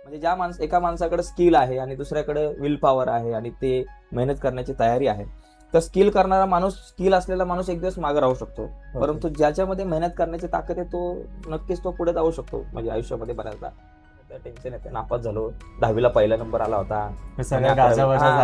म्हणजे एका माणसाकडे स्किल आहे आणि दुसऱ्याकडे विल पॉवर आहे आणि ते मेहनत करण्याची तयारी आहे, तर स्किल असलेला माणूस एक दिवस मागे राहू शकतो, परंतु ज्याच्यामध्ये मेहनत करण्याची ताकद आहे तो नक्कीच तो पुढे जाऊ शकतो. म्हणजे आयुष्यामध्ये बऱ्याचदा टेन्शन येते, नापास झालो, 10वीला पहिला नंबर आला होता,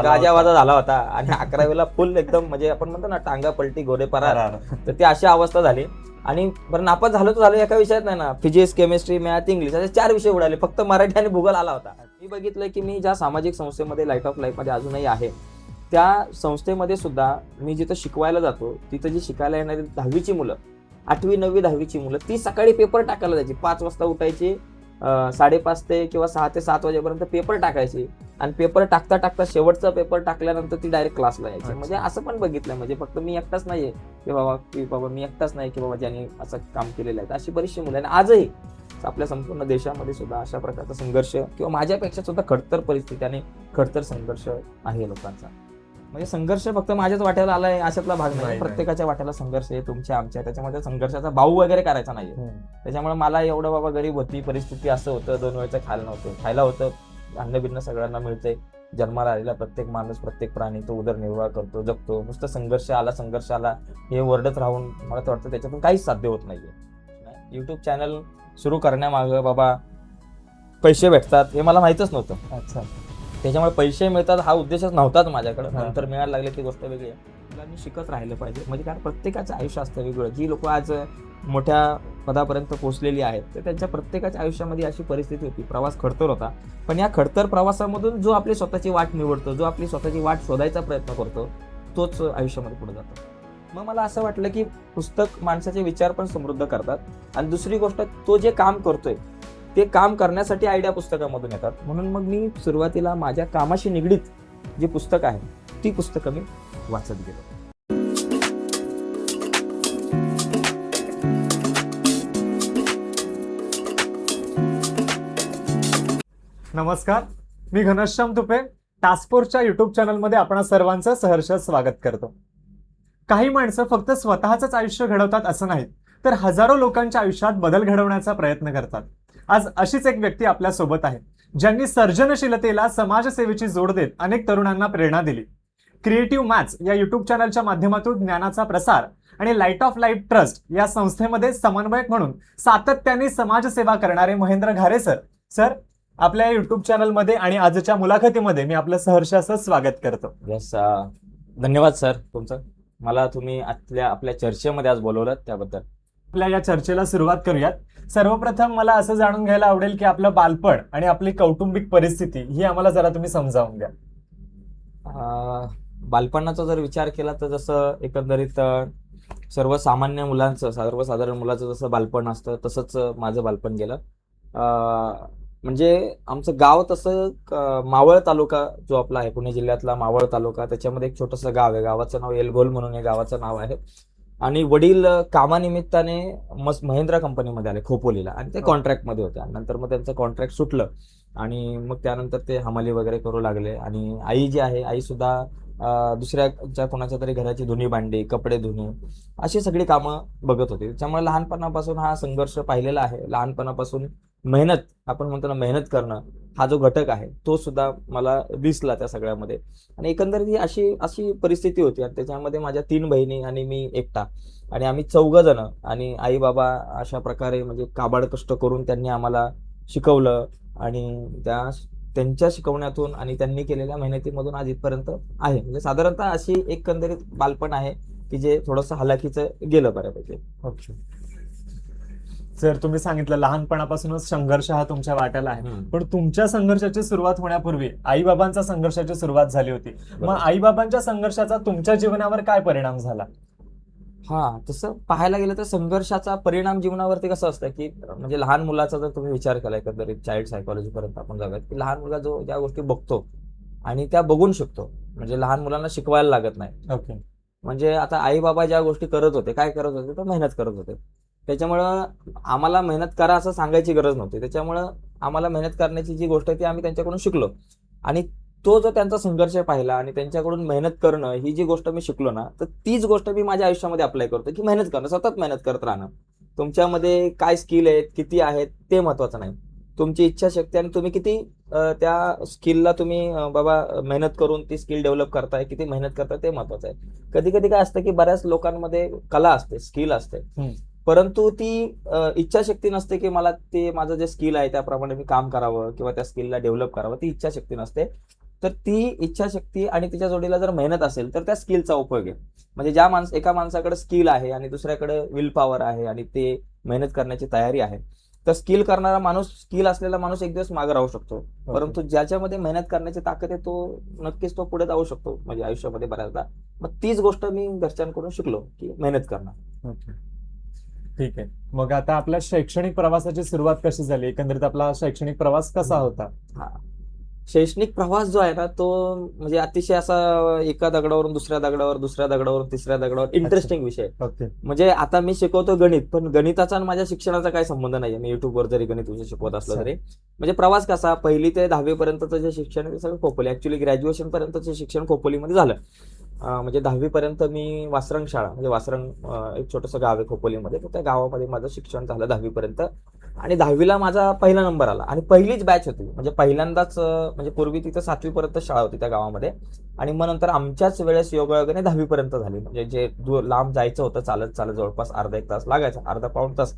गाजावाजा झाला होता आणि 11वीला फुल एकदम म्हणजे आपण म्हणतो ना टांगा पलटी घोडे परार, तर ती अशी अवस्था झाली. आणि बरं नापास झालो तर झालो, एका विषयात नाही ना, फिजिक्स, केमिस्ट्री, मॅथ, इंग्लिश असे 4 विषय उडाले, फक्त मराठी आणि भूगोल आला होता. मी बघितलं की मी ज्या सामाजिक संस्थेमध्ये लाईट ऑफ लाईफ मध्ये अजूनही आहे, त्या संस्थेमध्ये सुद्धा मी जिथं शिकवायला जातो, तिथं जी शिकायला येणारी 10वीची मुलं, 8वी 9वी 10वीची मुलं, ती सकाळी पेपर टाकायला जायची, 5 वाजता उठायची, 5:30 ते किंवा 6 ते 7 वाजेपर्यंत पेपर टाकायची आणि पेपर टाकता टाकता शेवटचा पेपर टाकल्यानंतर ती डायरेक्ट क्लासला यायची. म्हणजे असं पण बघितलं, म्हणजे फक्त मी एकटाच नाहीये की बाबा मी एकटाच नाही की बाबा ज्यांनी असं काम केलेलं आहे, अशी बरीचशी मुलं आहे. आजही आपल्या संपूर्ण देशामध्ये सुद्धा अशा प्रकारचा संघर्ष किंवा माझ्यापेक्षा सुद्धा खडतर परिस्थिती आणि खडतर संघर्ष आहे लोकांचा. म्हणजे संघर्ष फक्त माझ्याच वाट्याला आलाय अशातला भाग नाही, प्रत्येकाच्या वाट्याला संघर्ष आहे, तुमच्या आमच्या. त्याच्यामध्ये संघर्षाचा भाऊ वगैरे करायचा नाहीये. त्याच्यामुळे मला एवढं बाबा गरीब होती परिस्थिती, असं होतं, 2 वेळचं खायला होतं, अन्न बिन्न सगळ्यांना मिळतंय, जन्माला आलेला प्रत्येक माणूस प्रत्येक प्राणी तो उदरनिर्वाह करतो, जगतो. नुसतं संघर्ष आला हे वरडत राहून मला तर वाटतं त्याच्यातून काहीच साध्य होत नाहीये. युट्यूब चॅनल सुरू करण्यामागं बाबा पैसे भेटतात हे मला माहितच नव्हतं. अच्छा, त्याच्यामुळे पैसे मिळतात हा उद्देशच नव्हताच माझ्याकडे, नंतर मिळायला लागले ती गोष्ट वेगळी आहे. मुलांनी शिकत राहिलं पाहिजे, म्हणजे कारण प्रत्येकाचं आयुष्य असतं वेगळं. जी लोक आज मोठ्या पदापर्यंत पोहोचलेली आहेत तर त्यांच्या प्रत्येकाच्या आयुष्यामध्ये अशी परिस्थिती होती, प्रवास खडतर होता, पण या खडतर प्रवासामधून जो आपली स्वतःची वाट निवडतो, जो आपली स्वतःची वाट शोधायचा प्रयत्न करतो, तोच आयुष्यामध्ये पुढे जातो. मग मला असं वाटलं की पुस्तक माणसाचे विचार पण समृद्ध करतात आणि दुसरी गोष्ट, तो जे काम करतोय ते काम करण्यासाठी आयडिया पुस्तकामधून येतात. म्हणून मग मी सुरुवातीला माझ्या कामाशी निगडीत जी पुस्तकं आहेत ती पुस्तकं मी वाचत गेलो. नमस्कार, मी घनश्याम तुपे, टास्कफोर्सच्या युट्यूब चॅनलमध्ये आपण सर्वांचं सहर्ष स्वागत करतो. काही माणसं फक्त स्वतःच आयुष्य घडवतात असं नाही, तर हजारो लोकांच्या आयुष्यात बदल घडवण्याचा प्रयत्न करतात. आज अशीच एक व्यक्ती आपल्या सोबत आहे, ज्यांनी सर्जनशीलतेला समाजसेवेची जोड देत अनेक तरुणांना प्रेरणा दिली. क्रिएटिव्ह मॅथ्स या युट्यूब चॅनलच्या माध्यमातून ज्ञानाचा प्रसार आणि लाईट ऑफ लाईफ ट्रस्ट या संस्थेमध्ये समन्वयक म्हणून सातत्याने समाजसेवा करणारे महेंद्र घारे सर आपल्या युट्यूब चॅनलमध्ये आणि आजच्या मुलाखतीमध्ये मी आपलं सहर्ष असं स्वागत करतो. यस, धन्यवाद सर तुमचं, मला तुम्ही आपल्या चर्चेमध्ये आज बोलवलं त्याबद्दल. आपल्या या चर्चेला सुरुवात करूयात. सर्वप्रथम मला असं जाणून घ्यायला आवडेल की आपलं बालपण आणि आपली कौटुंबिक परिस्थिती ही आम्हाला जरा तुम्ही समजावून द्या. बालपणाचा जर विचार केला तर जसं एकंदरीत सर्वसामान्य मुलांचं, सर्वसाधारण मुलाचं जसं बालपण असतं तसंच माझं बालपण गेलं. म्हणजे आमचं गाव तसं मावळ तालुका जो आपला आहे, पुणे जिल्ह्यातला मावळ तालुका, त्याच्यामध्ये एक छोटंसं गाव आहे, गावाचं नाव एलघोल म्हणून हे गावाचं नाव आहे. आणि वडील कामानिमित्ताने महिंद्रा कंपनीमध्ये आले खोपोलीला आणि ते कॉन्ट्रॅक्टमध्ये होते. आणि नंतर मग त्यांचं कॉन्ट्रॅक्ट सुटलं आणि मग त्यानंतर ते हमाली वगैरे करू लागले. आणि आई जी आहे, आई सुद्धा दुसऱ्या कोणाच्या तरी घराची धुणी भांडी, कपडे धुणे अशी सगळी कामं बघत होती. त्याच्यामुळे लहानपणापासून हा संघर्ष पाहिलेला आहे. लहानपणापासून मेहनत, आपण म्हणतो ना मेहनत करणं, हा जो घटक आहे तो सुद्धा मला दिसला त्या सगळ्यामध्ये. आणि एकंदरीत ही अशी परिस्थिती होती. आणि त्याच्यामध्ये माझ्या 3 बहिणी आणि मी एकटा, आणि आम्ही 4 जण, आणि आई बाबा अशा प्रकारे म्हणजे काबाड कष्ट करून त्यांनी आम्हाला शिकवलं. आणि त्यांच्या शिकवण्यातून आणि त्यांनी केलेल्या मेहनतीमधून आज इथपर्यंत आहे. म्हणजे साधारणतः अशी एकंदरीत बालपण आहे की जे थोडंसं हलाखीचं गेलं बऱ्यापैकी. ओके सर, तुम्ही सांगितलं लहानपणापासूनच संघर्ष हा तुमच्या वाट्याला आहे, पण तुमच्या संघर्षाची सुरुवात होण्यापूर्वी आई बाबांच्या संघर्षाची सुरुवात झाली होती. मग आई बाबांच्या संघर्षाचा तुमच्या जीवनावर काय परिणाम झाला? तसं पाहायला गेलं तर संघर्षाचा परिणाम जीवनावरती कसं असतं की म्हणजे लहान मुलाचा जर तुम्ही विचार केला, एकंदरीत चाइल्ड सायकोलॉजी पर्यंत आपण जाऊयात, की लहान मुलगा ज्या गोष्टी बघतो आणि त्या बघून शिकतो. म्हणजे लहान मुलांना शिकवायला लागत नाही. ओके, म्हणजे आता आई बाबा ज्या गोष्टी करत होते, काय करत होते, तर मेहनत करत होते. त्याच्यामुळं आम्हाला मेहनत करा असं सांगायची गरज नव्हती. त्याच्यामुळं आम्हाला मेहनत करण्याची जी गोष्ट आहे ती आम्ही त्यांच्याकडून शिकलो. आणि तो जो त्यांचा संघर्ष पाहिला आणि त्यांच्याकडून मेहनत करणं ही जी गोष्ट मी शिकलो ना, तर तीच गोष्ट मी माझ्या आयुष्यामध्ये अप्लाय करतो की मेहनत करणं, सतत मेहनत करत राहणं. तुमच्यामध्ये काय स्किल आहेत, किती आहेत ते महत्वाचं नाही, तुमची इच्छाशक्ती आणि तुम्ही किती त्या स्किलला तुम्ही बाबा मेहनत करून ती स्किल डेव्हलप करताय, किती मेहनत करताय ते महत्वाचं आहे. कधी कधी काय असतं की बऱ्याच लोकांमध्ये कला असते, स्किल असते, परंतु ती इच्छाशक्ती नसते की मला ते माझं जे स्किल आहे त्याप्रमाणे मी काम करावं किंवा त्या स्किलला डेव्हलप करावं, ती इच्छाशक्ती नसते. तर ती इच्छाशक्ती आणि तिच्या जोडीला जर मेहनत असेल तर त्या स्किलचा उपयोग आहे. म्हणजे एका माणसाकडे स्किल आहे आणि दुसऱ्याकडे विल पॉवर आहे आणि ते मेहनत करण्याची तयारी आहे, तर स्किल करणारा माणूस, स्किल असलेला माणूस एक दिवस मागे राहू शकतो, परंतु ज्याच्यामध्ये मेहनत करण्याची ताकद आहे तो नक्कीच तो पुढे जाऊ शकतो म्हणजे आयुष्यामध्ये बऱ्याचदा. मग तीच गोष्ट मी घरच्यांकडून शिकलो की मेहनत करणं. ओके, ठीक आहे. मग आता आपल्या शैक्षणिक प्रवासाची सुरुवात कशी झाली? एकंदरीत आपला शैक्षणिक प्रवास कसा होता? हा, शैक्षणिक प्रवास जो आहे ना तो म्हणजे अतिशय असा एका दगडावरून दुसऱ्या दगडावर, दुसऱ्या दगडावरून तिसऱ्या दगडावर इंटरेस्टिंग विषय. ओके. म्हणजे आता मी शिकवतो गणित, पण गणिताचा आणि माझ्या शिक्षणाचा काही संबंध नाहीये. मी युट्यूबवर जरी गणित विषय शिकवत असलो तरी म्हणजे प्रवास कसा, 1ली ते 10वी पर्यंतचं जे शिक्षण आहे ते सगळं खोपोली, ऍक्च्युली ग्रॅज्युएशन पर्यंतचं शिक्षण खोपोलीमध्ये झालं. म्हणजे 10वी पर्यंत मी वासरंग शाळा, म्हणजे वासरंग एक छोटंसं गाव आहे खोपोलीमध्ये, तर त्या गावामध्ये माझं शिक्षण झालं 10वी पर्यंत. आणि 10वीला माझा पहिला नंबर आला आणि पहिलीच बॅच होती, म्हणजे पहिल्यांदाच म्हणजे पूर्वी तिथं 7वी पर्यंत शाळा होती त्या गावामध्ये आणि मग नंतर आमच्याच वेळेस योगायोगाने 10वी पर्यंत झाली. म्हणजे जे लांब जायचं होतं चालत चालत जवळपास अर्धा एक तास लागायचा, अर्धा पाऊण तास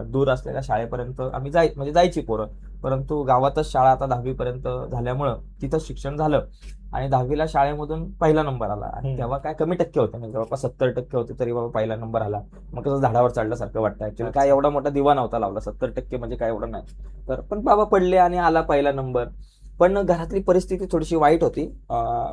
दूर असलेल्या शाळेपर्यंत आम्ही म्हणजे जायची पोरं, परंतु गावातच शाळा आता 10वी पर्यंत झाल्यामुळं तिथं शिक्षण झालं आणि 10वीला शाळेमधून पहिला नंबर आला. आणि तेव्हा काय कमी टक्के होते, म्हणजे जवळपास 70% होते, तरी बाबा पहिला नंबर आला. मग कसं झाडावर चढल्यासारखं वाटतं. ऍक्च्युली काय एवढा मोठा दिवा नव्हता लावला, 70% म्हणजे काय एवढं नाही, तर पण बाबा पडले आणि आला पहिला नंबर. पण घरातली परिस्थिती थोडीशी वाईट होती,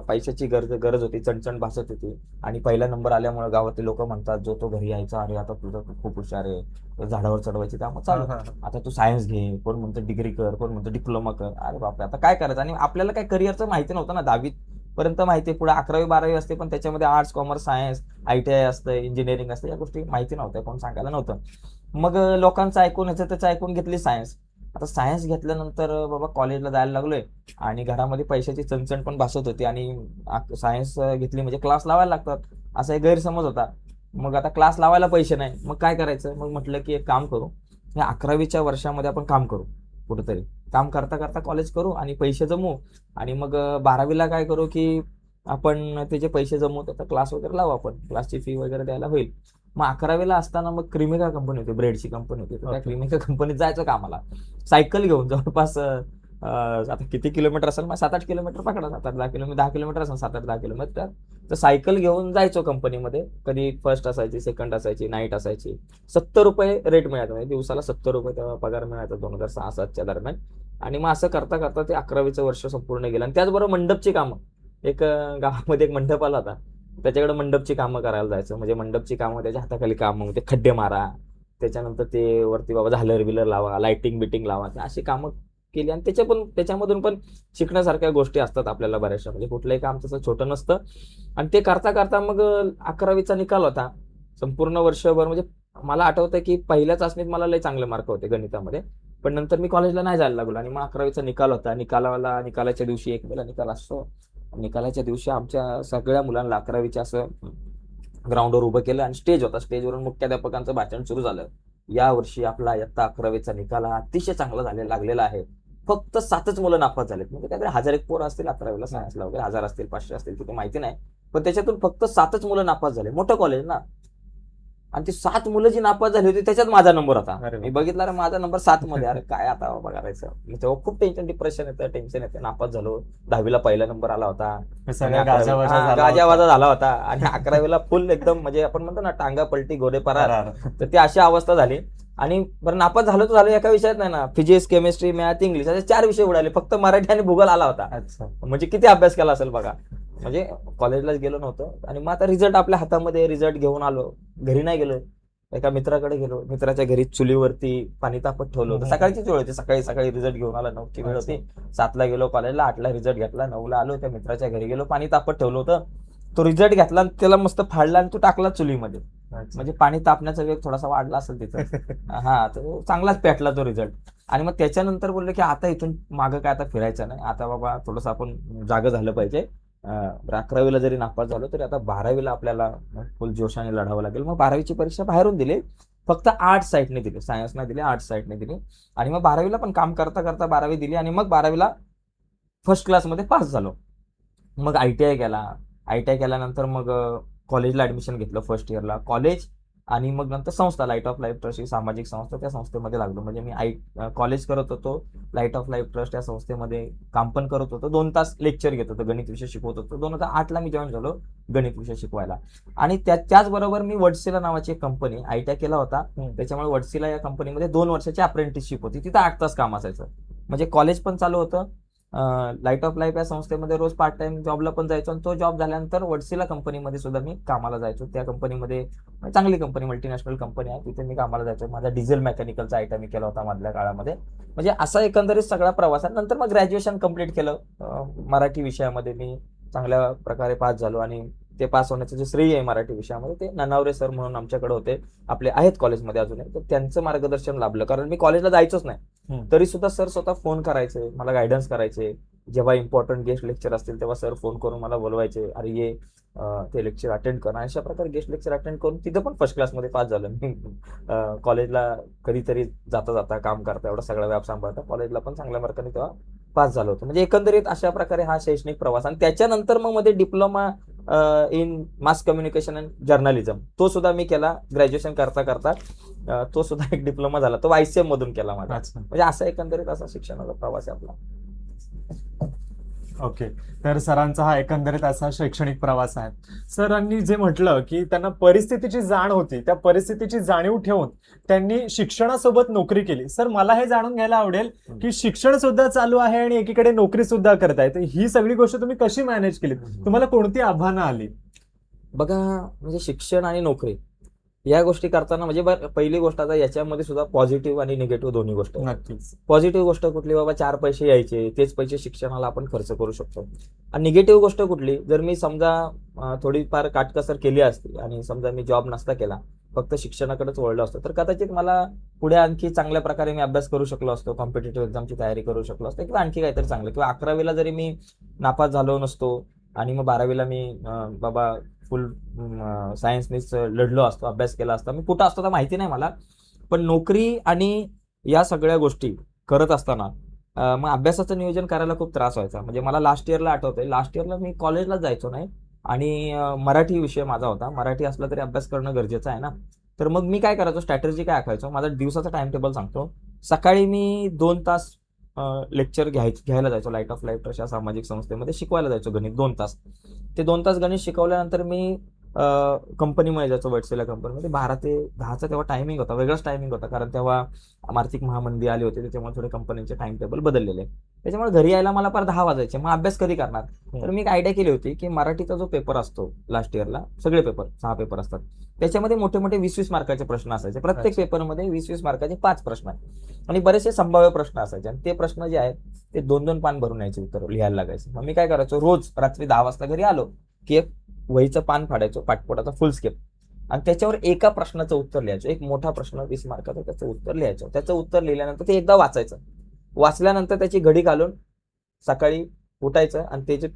पैशाची गरज होती, चणचण भासत होती. आणि पहिला नंबर आल्यामुळे गावातले लोक म्हणतात, जो तो घरी यायचा, अरे आता तुझं खूप हुशार आहे, झाडावर चढवायची त्यामुळे चालू, आता तू सायन्स घे, कोण म्हणतं डिग्री कर, कोण म्हणतं डिप्लोमा कर. अरे बापरे, आता काय करायचं. आणि आपल्याला काय करिअरचं माहिती नव्हतं ना, 10वी पर्यंत माहिती, पुढे 11वी 12वी असते, पण त्याच्यामध्ये आर्ट्स, कॉमर्स, सायन्स, ITI असतं, इंजिनिअरिंग असतं, या गोष्टी माहिती नव्हत्या, कोण सांगायला नव्हतं. मग लोकांचं ऐकून ह्याचं त्याचं ऐकून घेतली सायन्स. आता सायन्स घेतल्यानंतर बाबा कॉलेजला जायला लागलोय आणि घरामध्ये पैशाची चणचण पण भासत होती आणि सायन्स घेतली म्हणजे क्लास लावायला लागतात असा एक गैरसमज होता. मग आता क्लास लावायला पैसे नाही, मग काय करायचं. मग म्हटलं की एक काम करू, या 11वीच्या वर्षामध्ये आपण काम करू, कुठेतरी काम करता करता कॉलेज करू आणि पैसे जमवू, आणि मग 12वीला काय करू की आपण त्याचे पैसे जमवू, त्याचा क्लास वगैरे लावू, आपण क्लासची फी वगैरे द्यायला होईल. मग 11वीला असताना मग क्रिमिका कंपनी होती, ब्रेडची कंपनी होती, तर त्या क्रिमिका कंपनीत जायचं कामाला सायकल घेऊन. जवळपास आता किती किलोमीटर असेल, मग 7-8 किलोमीटर पकडा, 7-8-10 किलोमीटर, 10 किलोमीटर असेल, 7-8-10 किलोमीटर, तर सायकल घेऊन जायचो कंपनीमध्ये. कधी फर्स्ट असायची, सेकंड असायची, नाईट असायची. 70 रुपये रेट मिळायचा, म्हणजे दिवसाला 70 रुपये तेव्हा पगार मिळायचा 2006-07च्या दरम्यान. आणि मग असं करता करता ते 11वीचं वर्ष संपूर्ण गेलं. आणि त्याचबरोबर मंडपची कामं, एक गावामध्ये एक मंडप आला होता, त्याच्याकडे मंडपची कामं करायला जायचं. म्हणजे मंडपची कामं, त्याच्या हाताखाली कामं, ते खड्डे मारा, त्याच्यानंतर ते वरती बाबा झालर बिलर लावा, लाइटिंग बिटिंग लावा, अशी कामं केली. आणि त्याच्यामधून पण शिकण्यासारख्या गोष्टी असतात आपल्याला बऱ्याचशा, म्हणजे कुठलंही काम तसं छोटं नसतं. आणि ते करता करता मग 11वीचा निकाल होता. संपूर्ण वर्षभर म्हणजे मला आठवतं की पहिल्या चाचणीत मला लय चांगले मार्क होते गणितामध्ये, पण नंतर मी कॉलेजला नाही जायला लागलो. आणि मग 11वीचा निकाल होता. निकालाच्या दिवशी एक वेळेला निकाल असतो. निकालाच्या दिवशी आमच्या सगळ्या मुलांना 11वीच्या असं ग्राउंडवर उभं केलं आणि स्टेज होता, स्टेजवरून मुख्याध्यापकांचं भाषण सुरू झालं. या वर्षी आपला इयत्ता 11वीचा निकाल हा अतिशय चांगला लागलेला आहे. फक्त 7च मुलं नापास झालेत. म्हणजे काहीतरी 1000 एक पोरं असतील 11वीला सायन्सला वगैरे, 1000 असतील, 500 असतील, तिथे माहिती नाही, पण त्याच्यातून फक्त 7च मुलं नापास झाले. मोठं कॉलेज ना, आणि ती 7 मुलं जी नापास झाली होती त्याच्यात माझा नंबर होता. मी बघितला, अरे माझा नंबर 7 मध्ये, अरे काय आता बाबा करायचं. तेव्हा खूप डिप्रेशन येतं, टेन्शन येतं. नापास झालो, 10वीला पहिला नंबर आला होता, गाजावाजा झाला होता, आणि 11वीला फुल एकदम म्हणजे आपण म्हणतो ना टांगा पलटी घोडे परार, तर ती अशी अवस्था झाली. आणि बरं नापास झालो तर झालो, एका विषयात नाही ना, फिजिक्स, केमिस्ट्री, मॅथ, इंग्लिश असे 4 विषय उडाले, फक्त मराठी आणि भूगोल आला होता. म्हणजे किती अभ्यास केला असेल बघा. म्हणजे कॉलेजलाच गेलो नव्हतं. आणि मग आता रिझल्ट आपल्या हातामध्ये, रिझल्ट घेऊन आलो, घरी नाही गेलो, एका मित्राकडे गेलो. मित्राच्या घरी चुलीवरती पाणी तापत ठेवलं होतं. सकाळचीच वेळ होती, सकाळी रिझल्ट घेऊन आला, 9ची वेळ होती. 7ला गेलो कॉलेजला, 8ला रिझल्ट घेतला, 9ला आलो, त्या मित्राच्या घरी गेलो, पाणी तापत ठेवलं होतं. तो रिझल्ट घेतला, त्याला मस्त फाडला आणि तो टाकला चुलीमध्ये. म्हणजे पाणी तापण्याचा वेग थोडासा वाढला असेल तिथं. हा, तो चांगलाच पेटला तो रिझल्ट. आणि मग त्याच्यानंतर बोललो की आता इथून मागं काय, आता फिरायचं नाही, आता बाबा थोडंसं आपण जागं झालं पाहिजे. 11वीला जरी नापास झालो तरी आता 12वीला आपल्याला फुल जोशाने लढावं लागेल. मग 12वीची परीक्षा बाहेरून दिली. फक्त आर्ट साईडने दिली, सायन्स नाही दिली, आर्ट साईडने दिली. आणि मग 12वीला पण काम करता करता 12वी दिली आणि मग 12वीला फर्स्ट क्लासमध्ये पास झालो. मग ITI केला. ITI केल्यानंतर मग कॉलेजला ऍडमिशन घेतलं फर्स्ट इयरला. कॉलेज आणि मग नंतर संस्था लाईट ऑफ लाईफ ट्रस्ट ही सामाजिक संस्था, त्या संस्थेमध्ये लागलो. म्हणजे मी कॉलेज करत होतो, लाईट ऑफ लाईफ ट्रस्ट या संस्थेमध्ये काम पण करत होतो. 2 तास लेक्चर घेत होतो, गणित विषय शिकवत होतो. 2008ला मी जॉईन झालो गणित विषय शिकवायला. आणि त्याचबरोबर मी वडसेला नावाची एक कंपनी, ITI केला होता, त्याच्यामुळे वडसेला या कंपनीमध्ये 2 वर्षाची अप्रेंटिसशिप होती. तिथं 8 तास काम असायचं. म्हणजे कॉलेज पण चालू होतं, लाईट ऑफ लाईफ या संस्थेमध्ये रोज पार्ट टाइम जॉबला पण जायचो. आणि तो जॉब झाल्यानंतर वडसेला कंपनीमध्ये सुद्धा मी कामाला जायचो. त्या कंपनीमध्ये चांगली कंपनी, मल्टीनॅशनल कंपनी आहे, तिथे मी कामाला जायचो. माझा डिझेल मेकॅनिकलचा ITI मी केला होता मधल्या काळामध्ये. म्हणजे असा एकंदरीत सगळा प्रवास आहे. नंतर मग ग्रॅज्युएशन कम्प्लीट केलं. मराठी विषयामध्ये मी चांगल्या प्रकारे पास झालो. आणि ते पास होण्याचं जे श्रेय आहे मराठी विषयामध्ये ते ननावरे सर म्हणून आमच्याकडे होते, आपले आहेत कॉलेजमध्ये अजूनही. तर त्यांचं मार्गदर्शन लाभलं, कारण मी कॉलेजला जायचोच नाही. तरी सुद्धा सर स्वतः फोन करायचे, मला गायडन्स करायचे. जेव्हा इम्पॉर्टंट गेस्ट लेक्चर असतील तेव्हा सर फोन करून मला बोलवायचे, अरे ये ते लेक्चर अटेंड कर. अशा प्रकारे गेस्ट लेक्चर अटेंड करून तिथं पण फर्स्ट क्लासमध्ये पास झालं मी. कॉलेजला कधीतरी जाता जाता, काम करता, एवढा सगळा व्याप सांभाळता कॉलेजला पण चांगल्या मार्काने तेव्हा पास झालो होतो. म्हणजे एकंदरीत अशा प्रकारे हा शैक्षणिक प्रवास. आणि त्याच्यानंतर मग मध्ये diploma in mass communication and journalism तो सुद्धा मी केला ग्रॅज्युएशन करता करता. तो सुद्धा एक डिप्लोमा झाला, तो ICM मधून केला माझा. म्हणजे असा एकंदरीत असा शिक्षणाचा प्रवास आहे आपला. ओके, तर सरांचा हा एकंदरीत असा शैक्षणिक प्रवास आहे. सरांनी जे म्हटलं की त्यांना परिस्थितीची जाण होती, त्या परिस्थितीची जाणीव ठेवून त्यांनी शिक्षणासोबत नोकरी केली. सर, मला हे जाणून घ्यायला आवडेल की शिक्षण सुद्धा चालू आहे आणि एकीकडे नोकरी सुद्धा करताय, तर ही सगळी गोष्ट तुम्ही कशी मॅनेज केली? तुम्हाला कोणती आव्हानं आली? बघा, म्हणजे शिक्षण आणि नोकरी या गोष्टी करताना म्हणजे पहिली गोष्ट, आता याच्यामध्ये सुद्धा पॉझिटिव्ह आणि निगेटिव्ह दोन्ही गोष्ट आहेत. नक्कीच. पॉझिटिव्ह गोष्ट कुठली, बाबा 4 पैसे यायचे, तेच पैसे शिक्षणाला आपण खर्च करू शकतो. आणि निगेटिव्ह गोष्ट कुठली, जर मी समजा थोडीफार काटकसर केली असती आणि समजा मी जॉब नसता केला, फक्त शिक्षणाकडेच वळलो असतो, तर कदाचित मला पुढे आणखी चांगल्या प्रकारे मी अभ्यास करू शकलो असतो, कॉम्पिटेटिव्ह एक्झामची तयारी करू शकलो असतो, किंवा आणखी काहीतरी चांगलं. किंवा 11वीला जरी मी नापास झालो नसतो आणि मग 12वीला मी बाबा फुल सायन्सनीच लढलो असतो, अभ्यास केला असता, मी कुठं असतो तर माहिती नाही मला. पण नोकरी आणि या सगळ्या गोष्टी करत असताना मग अभ्यासाचं नियोजन करायला खूप त्रास व्हायचा. म्हणजे मला लास्ट इयरला आठवतंय, लास्ट इयरला मी कॉलेजला जायचो नाही आणि मराठी विषय माझा होता. मराठी असला तरी अभ्यास करणं गरजेचं आहे ना. तर मग मी काय करायचो, स्ट्रॅटेजी काय आखायचो, माझा दिवसाचा टाइम टेबल सांगतो. सकाळी मी 2 तास लेक्चर घ्यायला जायचो लाईट ऑफ लाईफ ट्रस्ट या सामाजिक संस्थेमध्ये, शिकवायला जायचो गणित 2 तास. ते 2 तास गणित शिकवल्यानंतर मी कंपनीमध्ये जायचो, वडसेला कंपनीमध्ये. 12 ते 10चा तेव्हा टायमिंग होता, वेगळाच टायमिंग होता, कारण तेव्हा आर्थिक महामंदी आली होती, त्याच्यामुळे थोडे कंपनीचे टाइम टेबल बदललेले. त्याच्यामुळे घरी यायला मला फार 10 वाजायचे. मग अभ्यास कधी करणार? तर मी एक आयडिया केली होती की मराठीचा जो पेपर असतो लास्ट इयरला, सगळे पेपर 6 पेपर असतात, त्याच्यामध्ये मोठे मोठे 20-20 मार्काचे प्रश्न असायचे. प्रत्येक पेपरमध्ये 20-20 मार्काचे 5 प्रश्न आहेत आणि बरेचसे संभाव्य प्रश्न असायचे. आणि ते प्रश्न जे आहेत ते 2-2 पान भरून यायचे, उत्तर लिहायला लागायचे. मग मी काय करायचो, रोज रात्री 10 वाजता घरी आलो की एक वहीचं पान फाडायचो, पाठपोटाचा फुल स्केप, आणि त्याच्यावर एका प्रश्नाचं उत्तर लिहायचं. एक मोठा प्रश्न 20 मार्काचा, त्याचं उत्तर लिहायचं. त्याचं उत्तर लिहिल्यानंतर ते एकदा वाचायचं. वाचल्यानंतर त्याची घडी घालून सकाळी उठायचं आणि ते जे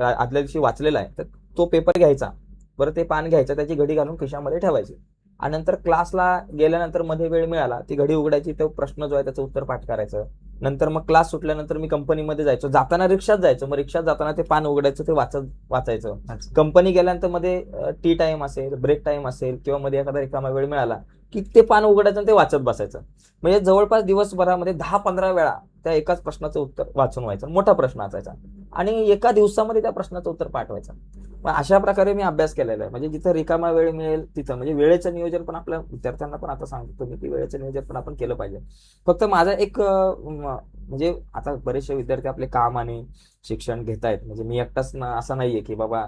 आदल्या दिवशी वाचलेला आहे तर तो पेपर घ्यायचा, बरं ते पान घ्यायचं, त्याची घडी घालून खिशामध्ये ठेवायची. आणि नंतर क्लासला गेल्यानंतर मध्ये वेळ मिळाला ती घडी उघडायची, तो प्रश्न जो आहे त्याचं उत्तर पाठ करायचं. नंतर मग क्लास सुटल्यानंतर मी कंपनीमध्ये जायचो, जाताना रिक्षात जायचो, मग रिक्षात जाताना ते पान उघडायचं, ते वाचायचं. कंपनी गेल्यानंतर मध्ये टी टाइम असेल, ब्रेक टाइम असेल, किंवा मध्ये एखादा रिकामा वेळ मिळाला की ते पान उघडायचं आणि ते वाचत बसायचं. म्हणजे जवळपास दिवसभरामध्ये 10-15 वेळा त्या एकाच प्रश्नाचं उत्तर वाचून व्हायचं. मोठा प्रश्न असायचा आणि एका दिवसामध्ये त्या प्रश्नाचं उत्तर पाठवायचं. मग अशा प्रकारे मी अभ्यास केलेला आहे. म्हणजे जिथं रिकामा वेळ मिळेल तिथं, म्हणजे वेळेचं नियोजन पण आपल्या विद्यार्थ्यांना पण आता सांगतो मी की वेळेचं नियोजन पण आपण केलं पाहिजे. फक्त माझा एक म्हणजे आता बरेचसे विद्यार्थी आपले काम आणि शिक्षण घेतायत, म्हणजे मी एकटाच असं नाहीये की बाबा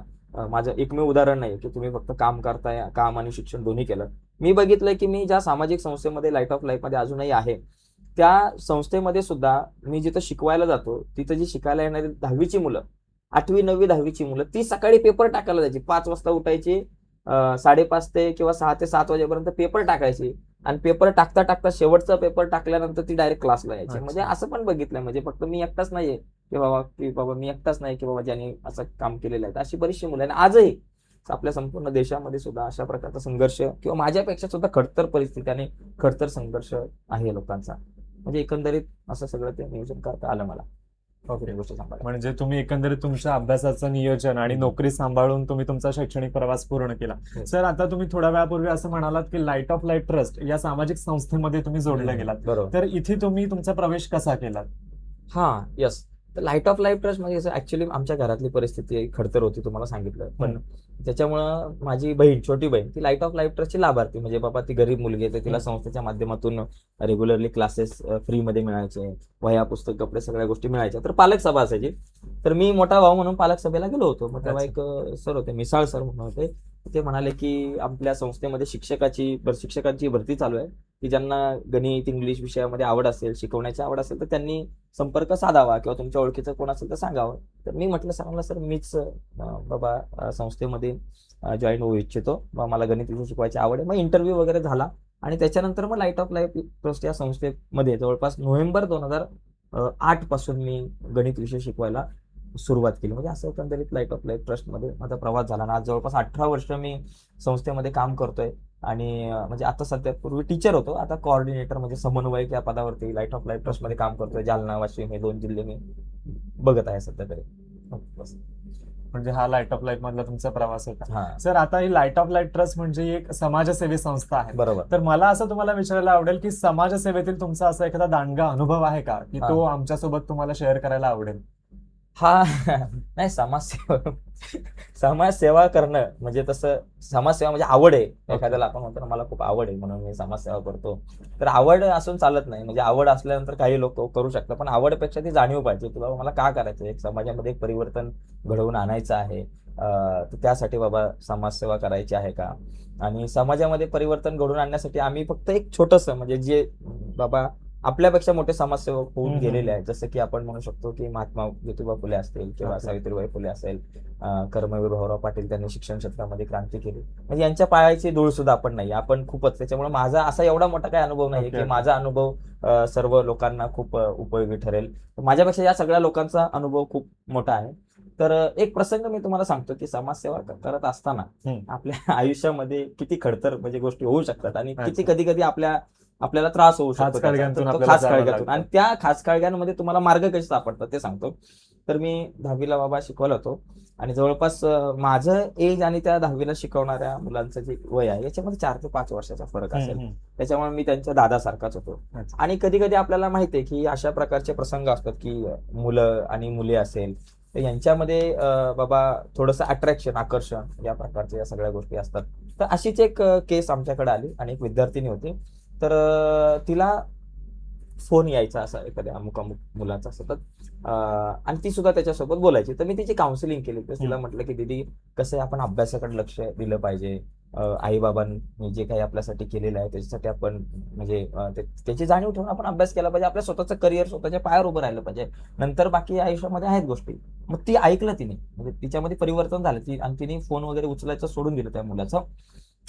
माझं एकमेव उदाहरण नाही की तुम्ही फक्त काम करताय, काम आणि शिक्षण दोन्ही केलं. मी बघितलंय की मी ज्या सामाजिक संस्थेमध्ये लाईट ऑफ लाईफ मध्ये अजूनही आहे, त्या संस्थेमध्ये सुद्धा मी जिथं शिकवायला जातो तिथं जी शिकायला येणारी 10वीची मुलं, 8वी 9वी 10वीची मुलं, ती सकाळी पेपर टाकायला जायची. 5 वाजता उठायची, 5:30 ते किंवा 6 ते 7 वाजेपर्यंत पेपर टाकायची आणि पेपर टाकता टाकता शेवटचा पेपर टाकल्यानंतर ती डायरेक्ट क्लासला यायची. म्हणजे असं पण बघितलंय, म्हणजे फक्त मी एकटाच नाहीये की बाबा मी एकटाच नाही की बाबा ज्यांनी असं काम केलेलं आहे. अशी बरीचशी मुलं आहे आजही. आपल्या संपूर्ण देशामध्ये सुद्धा अशा प्रकारचा संघर्ष किंवा माझ्यापेक्षा सुद्धा खडतर परिस्थिती आणि खडतर संघर्ष आहे लोकांचा. म्हणजे एकंदरीत असं सगळं ते नियोजन करता आलं मला. ओके. गोष्ट सांभाळा. म्हणजे तुम्ही एकंदरीत तुमच्या अभ्यासाचं नियोजन आणि नोकरी सांभाळून तुम्ही तुमचा शैक्षणिक प्रवास पूर्ण केला. हो. सर, आता तुम्ही थोड्या वेळापूर्वी असं म्हणालात की लाईट ऑफ लाईफ ट्रस्ट या सामाजिक संस्थेमध्ये तुम्ही जोडले गेलात, बरोबर. तर इथे तुम्ही तुमचा प्रवेश कसा केलात? हा, यस. तर लाईट ऑफ लाईफ ट्रस्ट म्हणजे ऍक्च्युली आमच्या घरातली परिस्थिती खडतर होती, तुम्हाला सांगितलं. पण त्याच्यामुळं माझी बहीण, छोटी बहीण, ती लाईट ऑफ लाईफ ट्रस्टची लाभार्थी. म्हणजे बाबा ती गरीब मुलगी आहे, तर तिला संस्थेच्या माध्यमातून रेग्युलरली क्लासेस फ्रीमध्ये मिळायचे, वह्या, पुस्तक, कपडे, सगळ्या गोष्टी मिळायच्या. तर पालक सभा असायची. तर मी मोठा भाऊ म्हणून पालक सभेला गेलो होतो. मग तेव्हा एक सर होते, मिसाळ सर म्हणून होते. ते म्हणाले की आपल्या संस्थेमध्ये शिक्षकांची भरती चालू आहे, की ज्यांना गणित, इंग्लिश विषयामध्ये आवड असेल, शिकवण्याची आवड असेल, तर त्यांनी संपर्क साधावा किंवा तुमच्या ओळखीचं कोण असेल तर सांगावं. तर मी म्हटलं सरांना, सर मीच बाबा संस्थेमध्ये जॉईन होऊ इच्छितो, मला गणित विषय शिकवायची आवड आहे. मग इंटरव्ह्यू वगैरे झाला आणि त्याच्यानंतर मग लाईट ऑफ लाईफ ट्रस्ट या संस्थेमध्ये जवळपास नोव्हेंबर 2008 पासून मी गणित विषय शिकवायला सुरुवात केली. म्हणजे असं एकंदरीत लाईट ऑफ लाईफ ट्रस्टमध्ये माझा प्रवास झाला. आणि आज जवळपास 18 वर्ष मी संस्थेमध्ये काम करतोय. आणि म्हणजे आता सध्या पूर्वी टीचर होतो, आता कोऑर्डिनेटर म्हणजे समन्वयक या पदावरती लाईट ऑफ लाईफ ट्रस्टमध्ये काम करतोय. जालना, वाशिम हे 2 जिल्हे मी बघत आहे सध्या तरी. बस. म्हणजे हा लाईट ऑफ लाईफ मधला तुमचा प्रवास होता. हा, सर, आता ही लाईट ऑफ लाईफ ट्रस्ट म्हणजे एक समाजसेवी संस्था आहे. बरोबर. तर मला असं तुम्हाला विचारायला आवडेल की समाजसेवेतील तुमचा असा एखादा दांडगा अनुभव आहे का, की तो आमच्यासोबत तुम्हाला शेअर करायला आवडेल? हा, नाही, समाजसेवा करणं म्हणजे तसं समाजसेवा म्हणजे आवड आहे. एखाद्याला आपण म्हणतो ना, मला खूप आवड आहे म्हणून मी समाजसेवा करतो. तर आवड असून चालत नाही. म्हणजे आवड असल्यानंतर काही लोक करू शकतात, पण आवडपेक्षा ती जाणीव पाहिजे की बाबा मला का करायचं, एक समाजामध्ये एक परिवर्तन घडवून आणायचं आहे. तर त्यासाठी बाबा समाजसेवा करायची आहे का. आणि समाजामध्ये परिवर्तन घडवून आणण्यासाठी आम्ही फक्त एक छोटंसं म्हणजे जे बाबा आपल्यापेक्षा मोठे समाजसेवक होऊन गेलेले आहेत, जसं की आपण म्हणू शकतो की महात्मा ज्योतिबा फुले असतील किंवा सावित्रीबाई फुले असेल, कर्मवीर भाऊराव पाटील, त्यांनी शिक्षण क्षेत्रामध्ये क्रांती केली. म्हणजे यांच्या पायाची धूळ सुद्धा आपण नाही, आपण खूपच. त्याच्यामुळे माझा असा एवढा मोठा काही अनुभव नाही की माझा अनुभव सर्व लोकांना खूप उपयोगी ठरेल. माझ्यापेक्षा या सगळ्या लोकांचा अनुभव खूप मोठा आहे. तर एक प्रसंग मी तुम्हाला सांगतो की समाजसेवा करत असताना आपल्या आयुष्यामध्ये किती खडतर म्हणजे गोष्टी होऊ शकतात आणि किती कधी कधी आपल्याला त्रास होऊ शकतो खास काळग्यातून. आणि त्या खास काळग्यांमध्ये तुम्हाला मार्ग कसे सापडतात ते सांगतो. तर मी 10वीला बाबा शिकवला होतो आणि जवळपास माझं एज आणि त्या 10वीला शिकवणाऱ्या मुलांचं जे वय आहे याच्यामध्ये 4 ते 5 वर्षाचा फरक असेल. त्याच्यामुळे मी त्यांच्या दादासारखाच होतो. आणि कधी कधी आपल्याला माहिती आहे की अशा प्रकारचे प्रसंग असतात की मुलं आणि मुली असेल तर यांच्यामध्ये बाबा थोडंसं अट्रॅक्शन, आकर्षण या प्रकारच्या या सगळ्या गोष्टी असतात. तर अशीच एक केस आमच्याकडे आली आणि एक विद्यार्थिनी होती. तर तिला फोन यायचा असा एखाद्या अमुक मुलाचा सतत आणि ती सुद्धा त्याच्यासोबत बोलायची. तर मी तिची काउन्सिलिंग केली. तर तिला म्हटलं की दीदी कसं आहे, आपण अभ्यासाकडे लक्ष दिलं पाहिजे. आई बाबांनी जे काही आपल्यासाठी केलेलं आहे त्याच्यासाठी आपण म्हणजे त्याची जाणीव ठेवून आपण अभ्यास केला पाहिजे. आपल्या स्वतःचं करिअर स्वतःच्या पायावर उभं राहिलं पाहिजे. नंतर बाकी आयुष्यामध्ये आहेत गोष्टी. मग ती ऐकलं तिने, म्हणजे तिच्यामध्ये परिवर्तन झालं ती आणि तिने फोन वगैरे उचलायचं सोडून दिलं त्या मुलाचं.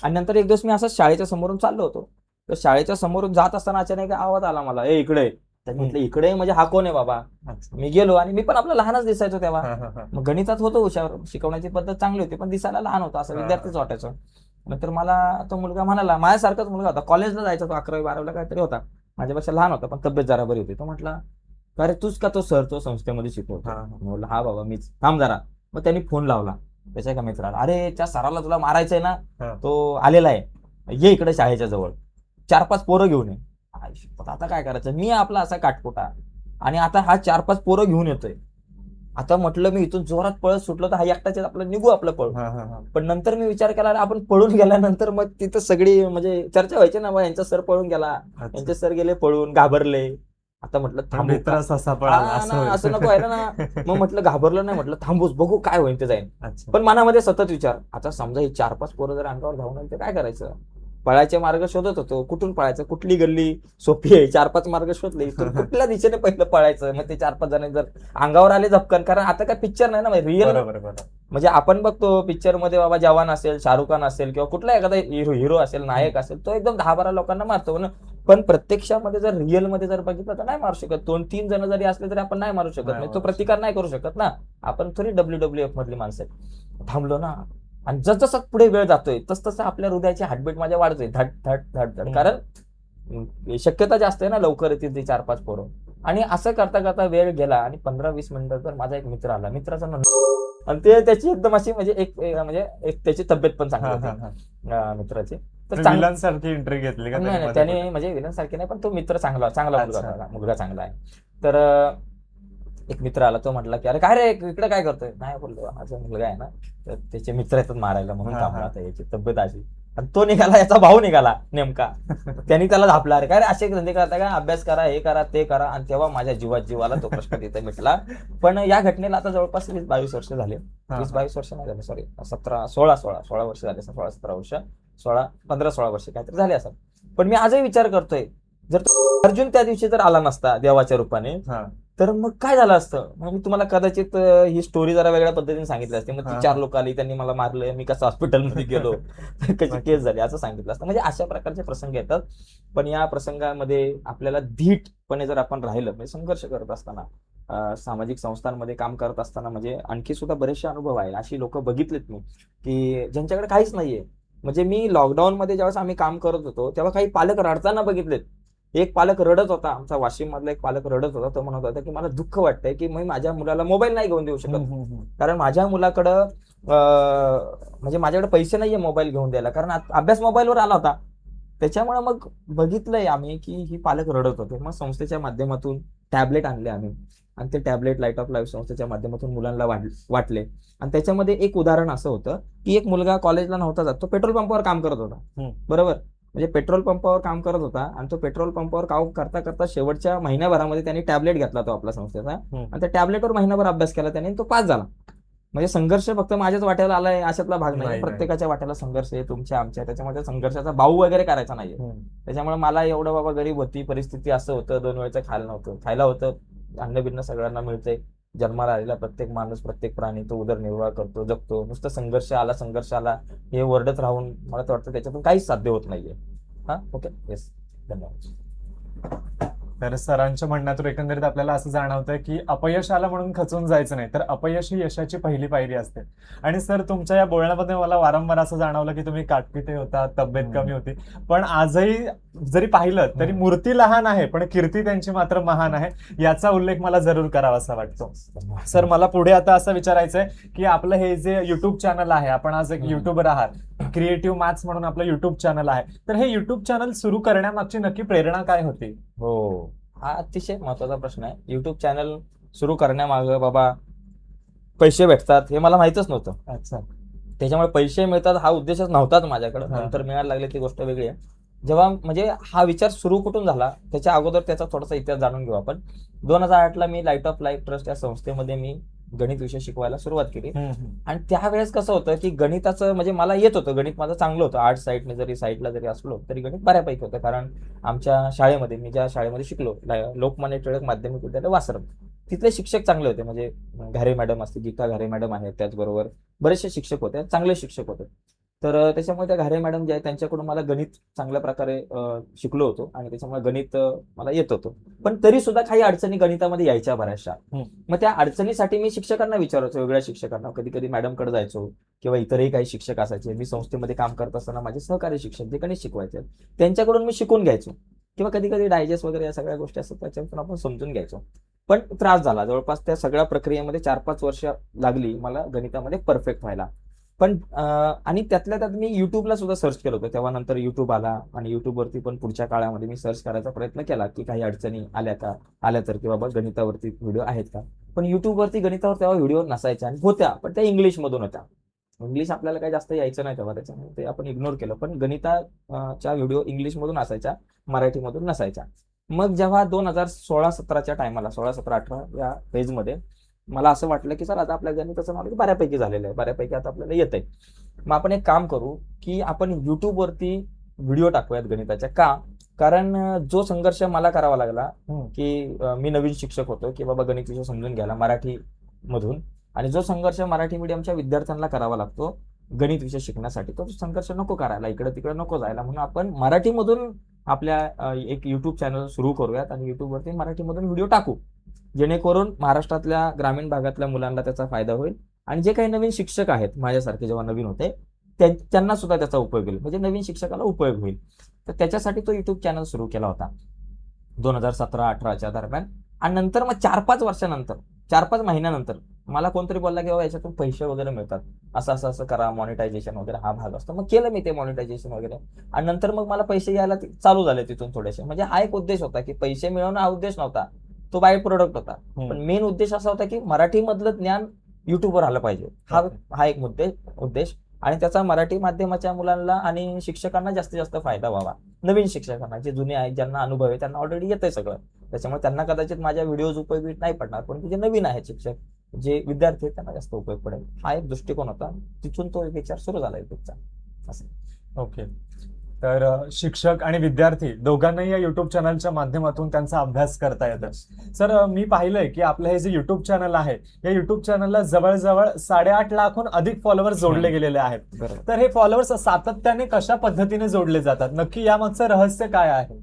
आणि नंतर एक दिवस मी असं शाळेच्या समोरून चाललो होतो. तर शाळेच्या समोरून जात असताना अचानक आवाज आला मला, ए इकडे. तर म्हटलं इकडे म्हणजे हा कोण आहे बाबा. मी गेलो आणि मी पण आपला लहानच दिसायचो तेव्हा. मग गणितात होतो हुशार, शिकवण्याची पद्धत चांगली होती, पण दिसायला लहान होता, असं विद्यार्थीच वाटायचं. नंतर मला तो मुलगा म्हणाला, माझ्यासारखाच मुलगा होता, कॉलेजला जायचा तो, 11वी 12वीला काहीतरी होता, माझ्यापेक्षा लहान होता पण तब्येत जरा बरी होती. तो म्हटला, अरे तूच का तो सर, तो संस्थेमध्ये शिकवतो. म्हणलं हा बाबा मीच, थांब जरा. मग त्यांनी फोन लावला त्याच्या एका मित्राला, अरे त्या सराला तुला मारायचंय ना, तो आलेला आहे, ये इकडे शाळेच्या जवळ, 4-5 पोरं घेऊन ये. आता काय करायचं, मी आपला असा काटकोटा आणि आता हा 4-5 पोरं घेऊन येतोय. आता म्हटलं मी इथून जोरात पळत सुटलो तर हा एकटाच आपलं निघू आपलं पळून. पण नंतर मी विचार केला, आपण पळून गेल्यानंतर मग तिथं सगळी म्हणजे चर्चा व्हायची ना, मग यांचा सर पळून गेला, यांचे सर गेले पळून, घाबरले. आता म्हटलं थांबू, असं नको व्हायला ना. मग म्हटलं घाबरलं नाही, म्हटलं थांबूच, बघू काय होईल ते जाईल. पण मनामध्ये सतत विचार, आता समजा ही 4-5 पोरं जर अंगावर धावून आली तर काय करायचं. पळायचे मार्ग शोधत होतो, कुठून पळायचं, कुठली गल्ली सोपी आहे, 4-5 मार्ग शोधले, कुठल्या दिशेने पहिलं पळायचं. मग ते 4-5 जण जर अंगावर आले झपकन, कारण आता काय पिक्चर नाही ना रिअल. म्हणजे आपण बघतो पिक्चर मध्ये बाबा जवान असेल, शाहरुख खान असेल किंवा कुठला एखादा हिरो असेल, नायक असेल, तो एकदम 10-12 लोकांना मारतो ना. पण प्रत्यक्षामध्ये जर रिअल मध्ये जर बघितलं तर नाही मारू शकत. 2-3 जण जरी असले तरी आपण नाही मारू शकत. तो प्रतिकार नाही करू शकत ना. आपण थोडी WWF मधली माणसं. थांबलो ना, आणि जसं पुढे वेळ जातोय तसं आपल्या हृदयाची हार्टबीट माझ्या वाढतोय, धड धड धड धड. कारण शक्यता जास्त आहे ना लवकर येतील ती 4-5 पोरं. आणि असं करता करता वेळ गेला आणि 15-20 मिनिटं तर माझा एक मित्र आला, मित्राचा नंबर, आणि ते त्याची एकदम अशी म्हणजे एक त्याची तब्येत पण चांगली होती मित्राची. तर विलन सारखी एंट्री घेतली का नाही त्याने त्याने म्हणजे विलन सारखे नाही, पण तो मित्र चांगला मुलगा चांगला आहे. तर एक मित्र आला, तो म्हटला की अरे काय रे इकडे काय करतोय. नाही बोललो, माझा मुलगा आहे ना, तर त्याचे मित्र येतात मारायला म्हणून थांबला, आता याची तब्येत अशी. आणि तो निघाला, याचा भाऊ निघाला नेमका. त्यांनी त्याला धापला, अरे काय रे असे धंदे करता का, अभ्यास करा, हे करा ते करा. आणि तेव्हा माझ्या जीवाला तो प्रश्न तिथे मिटला. पण या घटनेला आता जवळपास 20-22 वर्ष झाले. 20-22 वर्ष नाही झाले, सॉरी 16 वर्ष झाले, 16-17 वर्ष, 15-16 वर्ष काहीतरी झाले असं. पण मी आजही विचार करतोय, जर अर्जुन त्या दिवशी जर आला नसता देवाच्या रूपाने, तर मग काय झालं असतं. मग मी तुम्हाला कदाचित ही स्टोरी जरा वेगळ्या पद्धतीने सांगितली असते. मग ती 4 लोक आली, त्यांनी मला मारलं, मी कसं हॉस्पिटलमध्ये गेलो, कशी केस झाली, असं सांगितलं असतं. म्हणजे अशा प्रकारचे प्रसंग येतात. पण या प्रसंगामध्ये आपल्याला धीटपणे जर आपण राहिलं, म्हणजे संघर्ष करत असताना, सामाजिक संस्थांमध्ये काम करत असताना, म्हणजे आणखी सुद्धा बरेचसे अनुभव आहे. अशी लोक बघितलेत मी की ज्यांच्याकडे काहीच नाहीये. म्हणजे मी लॉकडाऊन मध्ये ज्यावेळेस आम्ही काम करत होतो, तेव्हा काही पालक रडताना बघितलेत. एक पालक रडत होता, आमचा वाशिम मधला एक पालक रडत होता. तो म्हणत होता की मला दुःख वाटतंय की मी माझ्या मुलाला मोबाईल नाही घेऊन देऊ शकत, कारण माझ्या मुलाकडं म्हणजे माझ्याकडे पैसे नाहीये मोबाईल घेऊन द्यायला, कारण अभ्यास मोबाईलवर आला होता. त्याच्यामुळे मग बघितलंय आम्ही की ही पालक रडत होते. मग संस्थेच्या माध्यमातून टॅबलेट आणले आम्ही, आणि ते टॅबलेट लाईट ऑफ लाईफ संस्थेच्या माध्यमातून मुलांना वाटले. आणि त्याच्यामध्ये एक उदाहरण असं होतं की एक मुलगा कॉलेजला नव्हता जात, तो पेट्रोल पंपावर काम करत होता. बरोबर, म्हणजे पेट्रोल पंपावर काम करत होता, आणि तो पेट्रोल पंपावर काम करता करता शेवटच्या महिन्याभरामध्ये त्यांनी टॅबलेट घेतला तो आपला संस्थेचा, आणि त्या टॅबलेटवर महिनाभर अभ्यास केला त्याने, तो पास झाला. म्हणजे संघर्ष फक्त माझ्याच वाट्याला आलाय अशातला भाग नाही, प्रत्येकाच्या वाट्याला संघर्ष आहे, तुमच्या आमच्या. त्याच्यामध्ये संघर्षाचा भाऊ वगैरे करायचा नाहीये. त्याच्यामुळे मला एवढं बाबा गरीब होती परिस्थिती, असं होतं 2 वेळचं खायला होतं, अन्न बिन्न सगळ्यांना मिळतंय. जन्माला आलेला प्रत्येक माणूस, प्रत्येक प्राणी तो उदरनिर्वाह करतो, जगतो. नुसतं संघर्ष आला हे ओरडत राहून मला तर वाटतं त्याच्यातून काहीच साध्य होत नाहीये. हा, ओके, येस, धन्यवाद. तर सरांच्या म्हणण्यातून एकंदरीत आपल्याला असं जाणवतंय की अपयश आलं म्हणून खचून जायचं नाही, तर अपयश ही यशाची पहिली पायरी असते. आणि सर तुमच्या या बोलण्यामध्ये मला वारंवार असं जाणवलं की तुम्ही काटपिटे होता, तब्येत कमी होती, पण आजही जरी पाहिलं तरी मूर्ती लहान आहे पण कीर्ती त्यांची मात्र महान आहे, याचा उल्लेख मला जरूर करावासा वाटतो. सर मला पुढे आता असं विचारायचंय की आपलं हे जे युट्यूब चॅनल आहे, आपण आज एक युट्यूबर आहात, क्रिएटिव्ह मॅथ्स म्हणून आपलं युट्यूब चॅनल आहे, तर हे युट्यूब चॅनल सुरू करण्यामागची नक्की प्रेरणा काय होती? हो, हा अतिशय महत्वाचा प्रश्न आहे. युट्यूब चॅनल सुरू करण्यामागं बाबा पैसे भेटतात हे मला माहितच नव्हतं. अच्छा, त्याच्यामुळे पैसे मिळतात हा उद्देशच नव्हताच माझ्याकडे. नंतर मिळायला लागले ती गोष्ट वेगळी आहे. जेव्हा म्हणजे हा विचार सुरू कुठून झाला त्याच्या अगोदर त्याचा थोडासा इतिहास जाणून घेऊ आपण. 2008ला मी लाईट ऑफ लाईफ ट्रस्ट या संस्थेमध्ये मी गणित विषय शिकवायला सुरुवात केली. आणि त्यावेळेस कसं होतं की गणिताचं म्हणजे मला येत होतं, गणित माझं चांगलं होतं. आर्ट साईडला जरी असलो तरी गणित बऱ्यापैकी होतं, कारण आमच्या शाळेमध्ये, मी ज्या शाळेमध्ये शिकलो, लोकमान्य टिळक माध्यमिक विद्यालय वासरम, तिथले शिक्षक चांगले होते. म्हणजे घारे मॅडम असते, गीता घारे मॅडम आहेत, त्याचबरोबर बरेचसे शिक्षक होते, चांगले शिक्षक होते. तर त्याच्यामुळे त्या घारे मॅडम जे आहे त्यांच्याकडून मला गणित चांगल्या प्रकारे शिकलो होतो, आणि त्याच्यामुळे गणित मला येत होतं. पण तरी सुद्धा काही अडचणी गणितामध्ये यायच्या बऱ्याचशा. मग त्या अडचणीसाठी मी शिक्षकांना विचारायचो, वेगळ्या शिक्षकांना, कधी कधी मॅडमकडे जायचो, किंवा इतरही काही शिक्षक असायचे. मी संस्थेमध्ये काम करत असताना माझे सहकारी शिक्षक जे गणित शिकवायचे त्यांच्याकडून मी शिकून घ्यायचो, किंवा कधी कधी डायजेस्ट वगैरे या सगळ्या गोष्टी असतात त्याच्यातून आपण समजून घ्यायचो. पण त्रास झाला, जवळपास त्या सगळ्या प्रक्रियेमध्ये 4-5 वर्ष लागली मला गणितामध्ये परफेक्ट व्हायला. पण आणि त्यातल्या त्यात मी युट्यूबला सुद्धा सर्च केलं होतं. तेव्हा नंतर युट्यूब आला, आणि युट्यूबवरती पण पुढच्या काळामध्ये मी सर्च करायचा प्रयत्न केला की काही अडचणी आल्या तर, की बाबा गणितावरती व्हिडिओ आहेत का. पण युट्यूबवरती गणितावर तेव्हा व्हिडिओ नसायच्या, आणि होत्या पण त्या इंग्लिशमधून होत्या. इंग्लिश आपल्याला काही जास्त यायचं नाही तेव्हा, त्याच्यामुळे ते आपण इग्नोर केलं. पण गणिताच्या व्हिडिओ इंग्लिशमधून असायच्या, मराठीमधून नसायच्या. मग जेव्हा 2016-17च्या टायमाला, 16-17-18 या फेजमध्ये मला असं वाटलं की चला आता आपल्या गणिताचं नॉलेज बऱ्यापैकी झालेलं आहे, बऱ्यापैकी आता आपल्याला येत आहे. मग आपण एक काम करू की आपण युट्यूबवरती व्हिडिओ टाकूयात गणिताच्या. का? कारण जो संघर्ष मला करावा लागला की मी नवीन शिक्षक होतो की बाबा गणित विषय समजून घ्यायला मराठीमधून, आणि जो संघर्ष मराठी मीडियमच्या विद्यार्थ्यांना करावा लागतो गणित विषय शिकण्यासाठी, तो संघर्ष नको करायला, इकडे तिकडे नको जायला. म्हणून आपण मराठीमधून आपल्या एक युट्यूब चॅनल सुरू करूयात, आणि युट्यूबवरती मराठीमधून व्हिडिओ टाकू, जेणेकरून महाराष्ट्रातल्या ग्रामीण भागातल्या मुलांना त्याचा फायदा होईल, आणि जे काही नवीन शिक्षक आहेत माझ्यासारखे जेव्हा नवीन होते त्यांना सुद्धा त्याचा उपयोग होईल, म्हणजे नवीन शिक्षकाला उपयोग होईल. तर त्याच्यासाठी तो युट्यूब चॅनल सुरू केला होता 2017-18च्या दरम्यान. आणि नंतर मग 4-5 वर्षानंतर, 4-5 महिन्यानंतर मला कोणतरी बोलला की बाबा याच्यातून पैसे वगैरे मिळतात, असं असं असं करा, मॉनिटायझेशन वगैरे हा भाग असतो. मग केलं मी ते मॉनिटायझेशन वगैरे, आणि नंतर मग मला पैसे यायला चालू झाले तिथून थोडेसे. म्हणजे हा एक उद्देश होता की पैसे मिळवणं हा उद्देश नव्हता, तो बाय प्रोडक्ट होता. पण मेन उद्देश असा होता की मराठी मधलं ज्ञान युट्यूबवर आलं पाहिजे, हा एक उद्देश. आणि त्याचा मराठी माध्यमाच्या मुलांना आणि शिक्षकांना जास्तीत जास्त फायदा व्हावा. नवीन शिक्षकांना, जे जुने आहेत, ज्यांना अनुभव आहे, त्यांना ऑलरेडी येतंय सगळं, त्याच्यामुळे त्यांना कदाचित माझ्या व्हिडिओज उपयोगी नाही पडणार, पण जे नवीन आहेत शिक्षक, जे विद्यार्थी आहेत, त्यांना जास्त उपयोग पडेल, हा एक दृष्टिकोन होता. तिथून तो एक विचार सुरू झाला युट्यूबचा. असं. ओके. तर शिक्षक आणि विद्यार्थी दोघांनाही या युट्यूब चॅनलच्या माध्यमातून त्यांचा अभ्यास करता येतं. सर, मी पाहिलंय की आपलं हे जे युट्यूब चॅनल आहे, या युट्यूब चॅनलला जवळजवळ 8.5 लाखाहून अधिक फॉलोअर्स जोडले गेलेले आहेत. तर हे फॉलोअर्स सातत्याने कशा पद्धतीने जोडले जातात, नक्की यामागचं रहस्य काय आहे?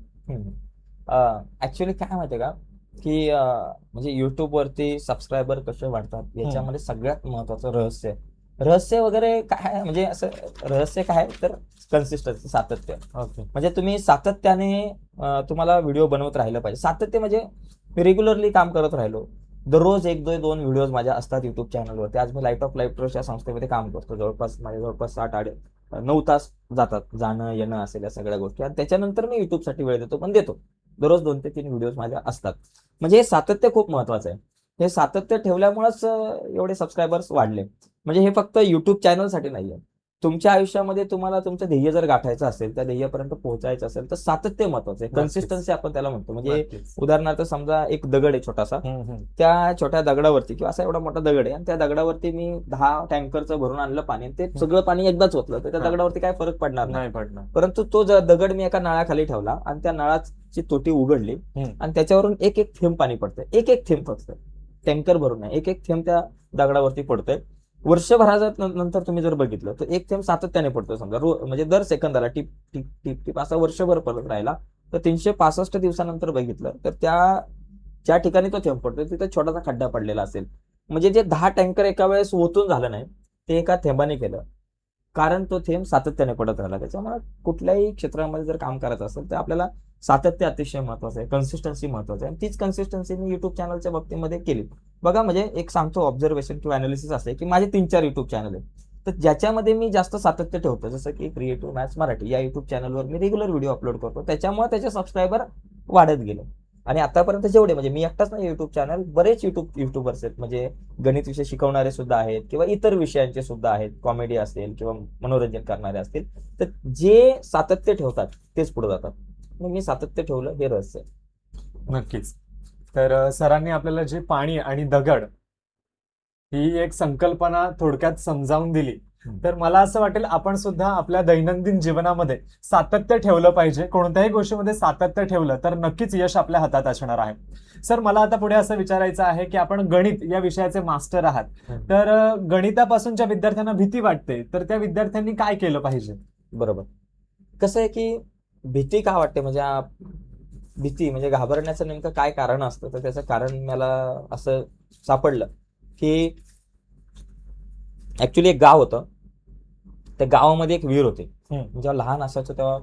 ऍक्च्युअली काय माहितीये का, की म्हणजे युट्यूब वरती सबस्क्रायबर कसे वाढतात याच्यामध्ये सगळ्यात महत्वाचं रहस्य वगैरे काय आहे, म्हणजे असं रहस्य काय आहे तर कन्सिस्टन्सी, सातत्य. ओके. म्हणजे तुम्ही सातत्याने तुम्हाला व्हिडिओ बनवत राहिलं पाहिजे. सातत्य म्हणजे रेग्युलरली काम करत राहिलो, दररोज 1-2 व्हिडिओज माझ्या असतात युट्यूब चॅनलवरती. आज मी लाईट ऑफ लाईफ ट्रस्ट या संस्थेमध्ये काम करतो, जवळपास 7-9 तास जातात, जाणं येणं असेल या सगळ्या गोष्टी. आणि त्याच्यानंतर मी युट्यूबसाठी वेळ देतो, पण देतो. दररोज 2 ते 3 व्हिडिओज माझ्या असतात. म्हणजे हे सातत्य खूप महत्वाचं आहे. हे सातत्य ठेवल्यामुळेच एवढे सबस्क्रायबर्स वाढले. म्हणजे हे फक्त युट्यूब चॅनलसाठी नाहीये. तुमच्या आयुष्यामध्ये तुम्हाला तुमचं ध्येय जर गाठायचं असेल, त्या ध्येयापर्यंत पोहोचायचं असेल, तर सातत्य महत्वाचं आहे. कन्सिस्टन्सी आपण त्याला म्हणतो. म्हणजे उदाहरणार्थ समजा एक दगड आहे छोटासा, त्या छोट्या दगडावरती किंवा असा एवढा मोठा दगड आहे, आणि त्या दगडावरती मी 10 टँकरचं भरून आणलं पाणी, ते सगळं पाणी एकदाच ओतलं तर त्या दगडावरती काय फरक पडणार नाही. परंतु तो दगड मी एका नळाखाली ठेवला आणि त्या नळाची तोटी उघडली आणि त्याच्यावरून एक थेंब पाणी पडतंय, एक थेंब फक्त, टँकर भरून नाही, एक थेंब त्या दगडावरती पडतोय. वर्षभराच्या नंतर तुम्ही जर बघितलं तर एक थेंब सातत्याने पडतो, समजा म्हणजे दर सेकंदाला टिप टिप टिप टिप असा वर्षभर पडत राहिला, तर 365 दिवसानंतर बघितलं तर ज्या ठिकाणी तो थेंब पडतोय तिथे छोटासा खड्डा पडलेला असेल. म्हणजे जे 10 टँकर एका वेळेस ओतून झालं नाही, ते एका थेंबाने केलं, कारण तो थेंब सातत्याने पडत राहिला. त्याच्यामुळे कुठल्याही क्षेत्रामध्ये जर काम करायचं असेल तर आपल्याला सातत्य अतिशय महत्वाचं आहे, कन्सिस्टन्सी महत्वाचं आहे. आणि तीच कन्सिस्टन्सी मी युट्यूब चॅनलच्या बाबतीमध्ये केली. बघा, म्हणजे एक सांगतो ऑब्झर्वेशन किंवा अनालिसिस असते की माझे 3-4 युट्यूब चॅनल आहेत, तर ज्याच्यामध्ये मी जास्त सातत्य ठेवतो, जसं की क्रिएटिव्ह मॅथ्स मराठी या युट्यूब चॅनलवर मी रेग्युलर व्हिडिओ अपलोड करतो, त्याच्यामुळे त्याचे सबस्क्रायबर वाढत गेले. आणि आतापर्यंत जेवढे, म्हणजे मी एकटाच नाही युट्यूब चॅनल, बरेच युट्यूबर्स आहेत, म्हणजे गणित विषय शिकवणारे सुद्धा आहेत किंवा इतर विषयांचे सुद्धा आहेत, कॉमेडी असेल किंवा मनोरंजन करणारे असतील, तर जे सातत्य ठेवतात तेच पुढे जातात. मग मी सातत्य ठेवलं, हे रहस्य. नक्कीच. तर सरांनी आपल्याला जे पाणी आणि दगड ही एक संकल्पना थोडक्यात समजावून दिली, तर मला असं वाटेल आपण सुद्धा आपल्या दैनंदिन जीवनामध्ये सातत्य ठेवलं पाहिजे. कोणत्याही गोष्टीमध्ये सातत्य ठेवलं तर नक्कीच यश आपल्या हातात असणार आहे. सर, मला आता पुढे असं विचारायचं आहे की आपण गणित या विषयाचे मास्टर आहात, तर गणितापासून ज्या विद्यार्थ्यांना भीती वाटते तर त्या विद्यार्थ्यांनी काय केलं पाहिजे? बरोबर. कसं आहे की भीती का वाटते, म्हणजे भीती म्हणजे घाबरण्याचं नेमकं काय कारण असतं, तर त्याचं कारण मला असं सापडलं की ऍक्च्युली एक गाव होतं, त्या गावामध्ये एक विहीर होती. जेव्हा लहान असायचो तेव्हा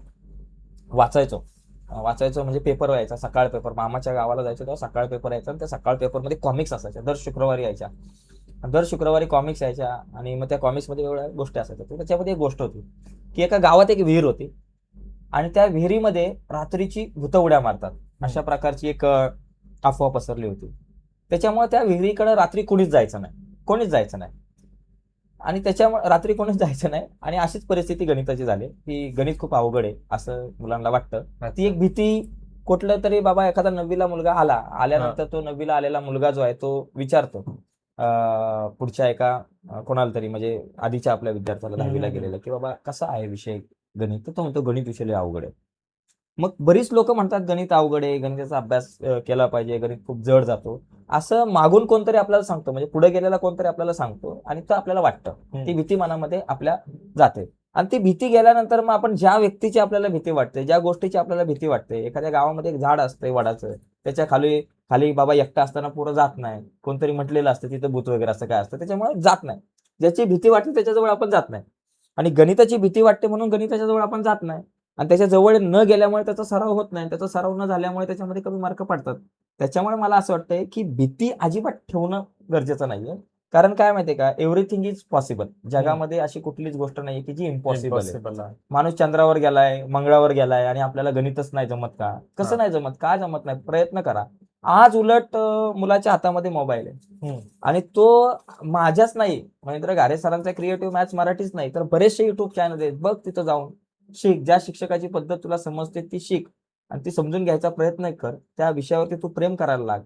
वाचायचो म्हणजे पेपर यायचा, सकाळ पेपर, मामाच्या गावाला जायचो तेव्हा सकाळ पेपर यायचा, आणि त्या सकाळ पेपरमध्ये कॉमिक्स असायच्या, दर शुक्रवारी यायच्या. दर शुक्रवारी कॉमिक्स यायच्या, आणि मग त्या कॉमिक्समध्ये एवढ्या गोष्टी असायच्या. तर त्याच्यामध्ये एक गोष्ट होती की एका गावात एक विहीर होती, आणि त्या विहिरीमध्ये रात्रीची भूतं उड्या मारतात, अशा प्रकारची एक अफवा पसरली होती. त्याच्यामुळे त्या विहिरीकडे रात्री कोणीच जायचं नाही. आणि त्याच्यामुळे रात्री कोणीच जायचं नाही, आणि अशीच परिस्थिती गणिताची झाली की गणित खूप अवघड आहे असं मुलांना वाटतं. ती एक भीती, कुठलं तरी बाबा एखादा 9वीला मुलगा आल्यानंतर तो 9वीला आलेला मुलगा जो आहे तो विचारतो पुढच्या एका कोणाला तरी, म्हणजे आधीच्या आपल्या विद्यार्थ्याला 10वीला गेलेला, की बाबा कसा आहे विषय गणित, तर तो म्हणतो गणित विषय लय अवघड आहे. मग बरीच लोक म्हणतात गणित अवघड आहे, गणिताचा अभ्यास केला पाहिजे, गणित खूप जड जातो, असं मागून कोणतरी आपल्याला सांगतो, म्हणजे पुढे गेलेला कोणतरी आपल्याला सांगतो, आणि तो आपल्याला वाटतं, ती भीती मनामध्ये आपल्या जाते. आणि ती भीती गेल्यानंतर मग आपण ज्या व्यक्तीची आपल्याला भीती वाटते, ज्या गोष्टीची आपल्याला भीती वाटते, एखाद्या गावामध्ये एक झाड असते वडाचं, त्याच्या खाली खाली बाबा एकटा असताना पोरं जात नाही, कोणतरी म्हटलेलं असतं तिथं भूत वगैरे असं काय असतं, त्याच्यामुळे जात नाही. ज्याची भीती वाटते त्याच्याजवळ आपण जात नाही. आणि गणिताची भीती वाटते म्हणून गणिताच्या जवळ आपण जात नाही. आणि त्याच्या जवळ न गेल्यामुळे त्याचा सराव होत नाही. त्याचा सराव न झाल्यामुळे त्याच्यामध्ये कमी मार्क पडतात. त्याच्यामुळे मला असं वाटतंय की भीती अजिबात ठेवणं गरजेचं नाहीये. कारण काय माहितीये का, एव्हरीथिंग इज पॉसिबल. जगामध्ये अशी कुठलीच गोष्ट नाहीये की जी इम्पॉसिबल आहे. Impossible आहे. माणूस चंद्रावर गेलाय, मंगळावर गेलाय आणि आपल्याला गणितच नाही जमत का? कसं नाही जमत? का जमत नाही? प्रयत्न करा. आज उलट मुलाच्या हातामध्ये मोबाईल आहे हम्म. आणि तो माझ्याच नाही, महेंद्र घारे सरांचा क्रिएटिव्ह मॅथ्स मराठीच नाही तर बरेचसे युट्यूब चॅनल आहेत. बघ तिथं जाऊन शिक. ज्या शिक्षकाची पद्धत तुला समजते ती शिक आणि ती समजून घ्यायचा प्रयत्न कर. त्या विषयावरती तू प्रेम करायला लाग.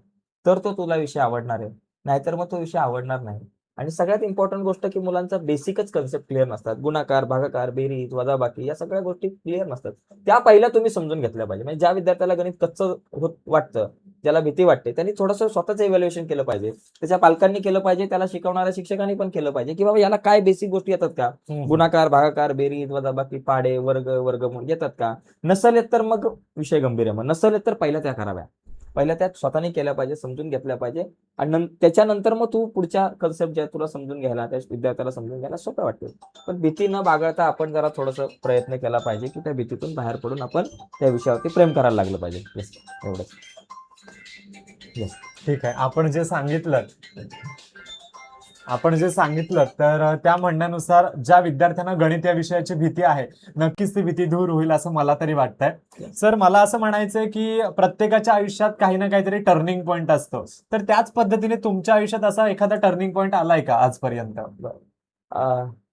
तर तो तुला विषय आवडणार आहे. नाहीतर मग तो विषय आवडणार नाही. आणि सगळ्यात इम्पॉर्टंट गोष्ट की मुलांचा बेसिकच कन्सेप्ट क्लिअर नसतात. गुणाकार, भागाकार, बेरीज, वजाबाकी या सगळ्या गोष्टी क्लिअर नसतात. त्या पहिल्या तुम्ही समजून घेतल्या पाहिजे. म्हणजे ज्या विद्यार्थ्याला गणित कच्चं होत वाटतं, ज्याला भीती वाटते, त्यांनी थोडंसं स्वतःच इव्हॅल्युएशन केलं पाहिजे. त्याच्या पालकांनी केलं पाहिजे, त्याला शिकवणाऱ्या शिक्षकांनी पण केलं पाहिजे की बाबा याला काय बेसिक गोष्टी येतात का? गुणाकार, भागाकार, बेरीज, वजाबाकी, पाढे, वर्ग, वर्गमूळ येतात का? नसेल येत तर मग विषय गंभीर आहे. मग नसेल येत तर पहिल्या त्या कराव्या. पहिल्या त्या स्वतःने केल्या पाहिजे, समजून घेतल्या पाहिजे आणि त्याच्यानंतर मग तू पुढच्या कन्सेप्ट ज्या तुला समजून घ्यायला, त्या विद्यार्थ्याला समजून घ्यायला सोपं वाटते. पण भीती न बाळगता आपण जरा थोडंसं प्रयत्न केला पाहिजे की त्या भीतीतून बाहेर पडून आपण त्या विषयावरती प्रेम करायला लागलं पाहिजे. येस, एवढंच. येस. ठीक आहे. आपण जे सांगितलं तर त्या म्हणण्यानुसार ज्या विद्यार्थ्यांना गणित या विषयाची भीती आहे, नक्कीच ती भीती दूर होईल असं मला तरी वाटतंय. सर, मला असं म्हणायचंय की प्रत्येकाच्या आयुष्यात काही ना काहीतरी टर्निंग पॉईंट असतो. तर त्याच पद्धतीने तुमच्या आयुष्यात असा एखादा टर्निंग पॉईंट आलाय का आजपर्यंत?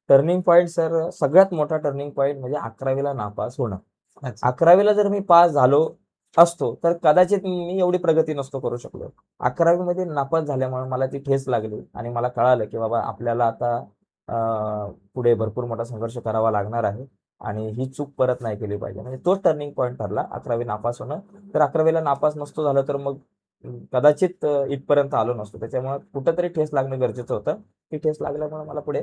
टर्निंग पॉईंट सर, सगळ्यात मोठा टर्निंग पॉईंट म्हणजे 11वीला नापास होणं. अच्छा. 11वीला जर मी पास झालो असतो तर कदाचित मी एवढी प्रगती नसतो करू शकलो. 11वीमध्ये नापास झाल्यामुळे मला ती ठेच लागली आणि मला कळालं की बाबा आपल्याला आता पुढे भरपूर मोठा संघर्ष करावा लागणार आहे आणि ही चूक परत नाही केली पाहिजे. म्हणजे तोच टर्निंग पॉईंट ठरला 11वी नापास होणं. तर 11वीला नापास नसतो झालं तर मग कदाचित इथपर्यंत आलो नसतो. त्याच्यामुळे कुठंतरी ठेस लागणं गरजेचं होतं. ती ठेस लागल्यामुळे मला पुढे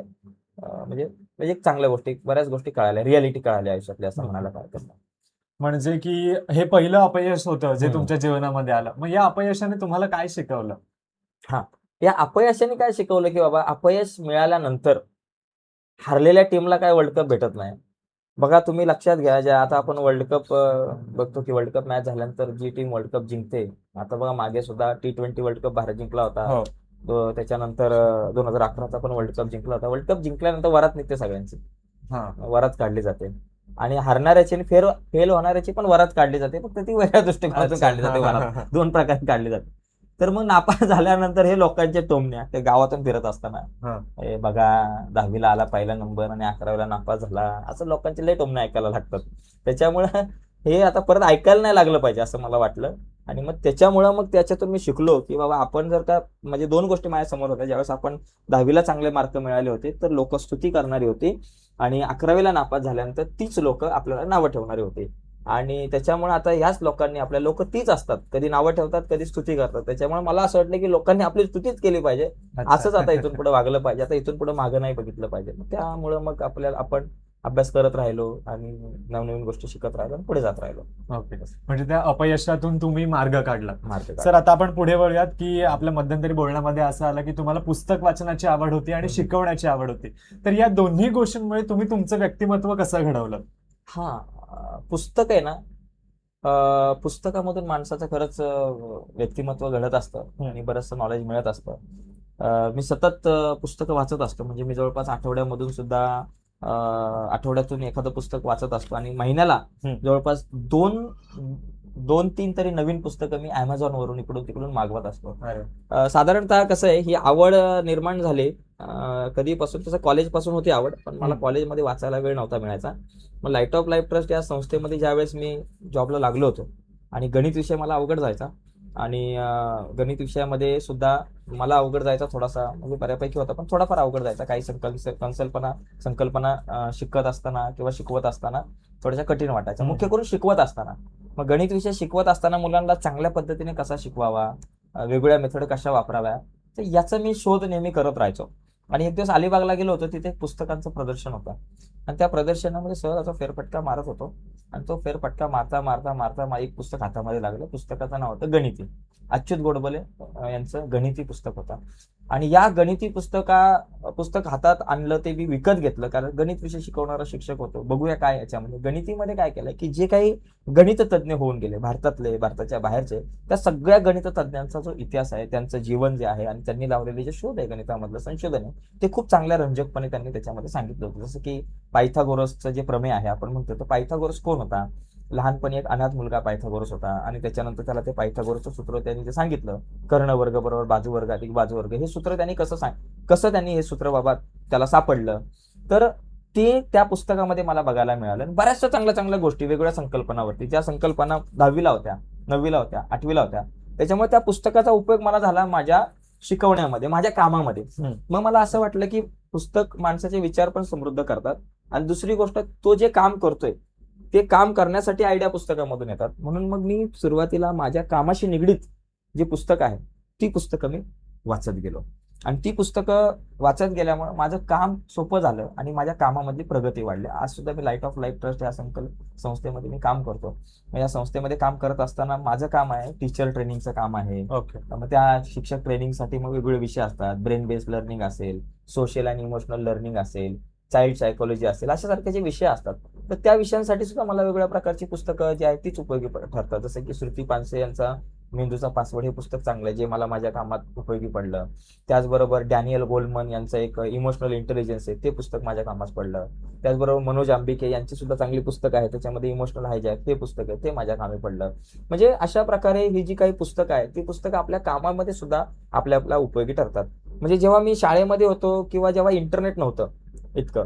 म्हणजे म्हणजे एक चांगल्या गोष्टी, बऱ्याच गोष्टी कळाल्या, रियालिटी कळाल्या आयुष्यातल्या असं म्हणायला काय हरकत नाही. म्हणजे की हे पहिलं अपयश होतं जे हम्म. तुमच्या जीवनामध्ये आलं. मग या अपयशाने तुम्हाला काय शिकवलं? या अपयशाने काय शिकवलं की बाबा अपयश मिळाल्यानंतर हरलेल्या टीमला काय वर्ल्ड कप भेटत नाही. बघा तुम्ही लक्षात घ्या, ज्या आता आपण वर्ल्ड कप बघतो की वर्ल्ड कप मॅच झाल्यानंतर जी टीम वर्ल्ड कप जिंकते, आता बघा मागे सुद्धा T20 वर्ल्ड कप भारत जिंकला होता. हो. त्याच्यानंतर 2011चा पण वर्ल्ड कप जिंकला होता. वर्ल्ड कप जिंकल्यानंतर वरात निघते सगळ्यांची, हा. वरात काढली जाते आणि हरणाऱ्याची आणि फेल होणाऱ्याची पण वरात काढली जाते. फक्त ती वेगळ्या दृष्टिकोनातून अच्छा. काढली जाते वरात. दोन प्रकारे काढली जाते. तर मग नापास झाल्यानंतर हे लोकांचे टोमण्या ते गावातून फिरत असताना, हा. हे बघा 10वीला आला पहिला नंबर आणि 11वीला नापास झाला, असं लोकांचे लय टोमणे ऐकायला लागतात. त्याच्यामुळे हे आता परत ऐकायला नाही लागलं पाहिजे असं मला वाटलं. आणि मग त्याच्यामुळं मग त्याच्यातून मी शिकलो की बाबा आपण जर का, म्हणजे दोन गोष्टी माझ्यासमोर होत्या. ज्यावेळेस आपण 10वीला चांगले मार्क मिळाले होते तर लोक स्तुती करणारी होती आणि 11वीला नापास झाल्यानंतर तीच लोक आपल्याला नावं ठेवणारी होती. आणि त्याच्यामुळे आता ह्याच लोकांनी, आपल्या लोक तीच असतात, कधी नावं ठेवतात कधी स्तुती करतात. त्याच्यामुळे मला असं वाटलं की लोकांनी आपली स्तुतीच केली पाहिजे. असंच आता इथून पुढे वागलं पाहिजे. आता इथून पुढे मागं नाही बघितलं पाहिजे. त्यामुळं मग आपण अभ्यास करत राहिलो आणि नवनवीन गोष्टी शिकत राहिलो आणि पुढे जात राहिलो. ओके. म्हणजे त्या अपयशातून तुम्ही मार्ग काढला. मार्ग सर, आता आपण पुढे वळूयात की आपल्या मध्यंतरी बोलण्यामध्ये असं आलं की तुम्हाला पुस्तक वाचनाची आवड होती आणि शिकवण्याची आवड होती. तर या दोन्ही गोष्टींमुळे तुम्ही तुमचं व्यक्तिमत्व कसं घडवलं? पुस्तक आहे ना, पुस्तकामधून माणसाचं खरंच व्यक्तिमत्व घडत असतं आणि बरंचसं नॉलेज मिळत असतं. मी सतत पुस्तकं वाचत असतो. म्हणजे मी जवळपास आठवड्यामधून सुद्धा आठवड्यातून एखादं पुस्तक वाचत असतो आणि महिन्याला जवळपास दोन तीन तरी नवीन पुस्तकं मी Amazonवरून इकडून तिकडून मागवत असतो. साधारणतः कसं आहे, ही आवड निर्माण झाली कधीपासून, तसं कॉलेजपासून होती आवड, पण मला कॉलेजमध्ये वाचायला वेळ नव्हता मिळायचा. मग लाईट ऑफ लाईफ ट्रस्ट या संस्थेमध्ये ज्यावेळेस मी जॉबला लागलो होतो आणि गणित विषय मला अवघड जायचा आणि गणित विषयामध्ये सुद्धा मला अवघड जायचा थोडासा, म्हणजे बऱ्यापैकी होता पण थोडाफार अवघड जायचा. काही संकल्पना शिकत असताना किंवा शिकवत असताना थोड्याशा कठीण वाटायच्या, मुख्य करून शिकवत असताना. मग गणित विषय शिकवत असताना मुलांना चांगल्या पद्धतीने कसा शिकवावा, वेगवेगळ्या मेथड कशा वापराव्या, तर याचा मी शोध नेहमी करत राहायचो. आणि एक दिवस अलिबागला गेलो होतो, तिथे एक पुस्तकांचं प्रदर्शन होतं आणि त्या प्रदर्शनामध्ये सहज असा फेरफटका मारत होतो आणि तो फेरफटका मारता मारता मारता मला एक पुस्तक हातामध्ये लागलं. पुस्तकाचं नाव होतं गणिती. अच्युत गोडबोले यांचं गणिती पुस्तक होतं आणि या गणिती पुस्तक हातात आणलं, ते मी विकत घेतलं कारण गणित विषय शिकवणारा शिक्षक होतो. बघूया काय याच्यामध्ये. गणितीमध्ये काय केलं की जे काही गणित तज्ज्ञ होऊन गेले भारतातले, भारताच्या बाहेरचे, त्या सगळ्या गणित तज्ज्ञांचा जो इतिहास आहे, त्यांचं जीवन जे आहे आणि त्यांनी लावलेले जे शोध आहे, गणितामधलं संशोधन आहे, ते खूप चांगल्या रंजकपणे त्यांनी त्याच्यामध्ये सांगितलं होतं. जसं की पायथागोरसचं जे प्रमेय आहे आपण म्हणतो, तर पायथागोरस कोण होता? लहानपणी एक अनाथ मुलगा पायथागोरस होता आणि त्याच्यानंतर त्याला ते पायथागोरसचं सूत्र त्यांनी जे सांगितलं, कर्ण वर्ग बरोबर बाजू वर्ग अधिक बाजू वर्ग, हे सूत्र त्यांनी कसं त्यांनी हे सूत्र बाबा त्याला सापडलं, तर ते त्या पुस्तकामध्ये मला बघायला मिळालं. आणि बऱ्याचशा चांगल्या चांगल्या गोष्टी, वेगवेगळ्या संकल्पनावरती, ज्या संकल्पना 10वीला होत्या, 9वीला होत्या, 8वीला होत्या, त्याच्यामुळे त्या पुस्तकाचा उपयोग मला झाला माझ्या शिकवण्यामध्ये, माझ्या कामामध्ये. मग मला असं वाटलं की पुस्तक माणसाचे विचार पण समृद्ध करतात आणि दुसरी गोष्ट, तो जे काम करतोय ते काम करण्यासाठी आयडिया पुस्तकामधून येतात. म्हणून मग मी सुरुवातीला माझ्या कामाशी निगडीत जी पुस्तकं आहेत ती पुस्तकं मी वाचत गेलो आणि ती पुस्तकं वाचत गेल्यामुळे माझं काम सोपं झालं आणि माझ्या कामामधली प्रगती वाढली. आज सुद्धा मी लाईट ऑफ लाईफ ट्रस्ट या संस्थेमध्ये मी काम करतो. या संस्थेमध्ये काम करत असताना माझं काम आहे टीचर ट्रेनिंगचं काम आहे. ओके. मग त्या शिक्षक ट्रेनिंगसाठी मग वेगवेगळे विषय असतात. ब्रेन बेस्ड लर्निंग असेल, सोशल अँड इमोशनल लर्निंग असेल, चाइल्ड सायकोलॉजी असेल, अशा सारखे जे विषय असतात, तर त्या विषयांसाठी सुद्धा मला वेगवेगळ्या प्रकारची पुस्तकं जी आहेत तीच उपयोगी ठरतात. जसं की श्रुती पानसे यांचा मेंदूचा पासवर्ड हे पुस्तक चांगलं आहे, जे मला माझ्या कामात उपयोगी पडलं. त्याचबरोबर डॅनियल गोल्डमन यांचं एक इमोशनल इंटेलिजन्स आहे, ते पुस्तक माझ्या कामात पडलं. त्याचबरोबर मनोज आंबिके यांची सुद्धा चांगली पुस्तक आहे, त्याच्यामध्ये इमोशनल हायजॅक ते पुस्तक आहे, ते माझ्या कामी पडलं. म्हणजे अशा प्रकारे ही जी काही पुस्तकं आहेत, ती पुस्तकं आपल्या कामामध्ये सुद्धा आपल्या उपयोगी ठरतात. म्हणजे जेव्हा मी शाळेमध्ये होतो किंवा जेव्हा इंटरनेट नव्हतं इतकं,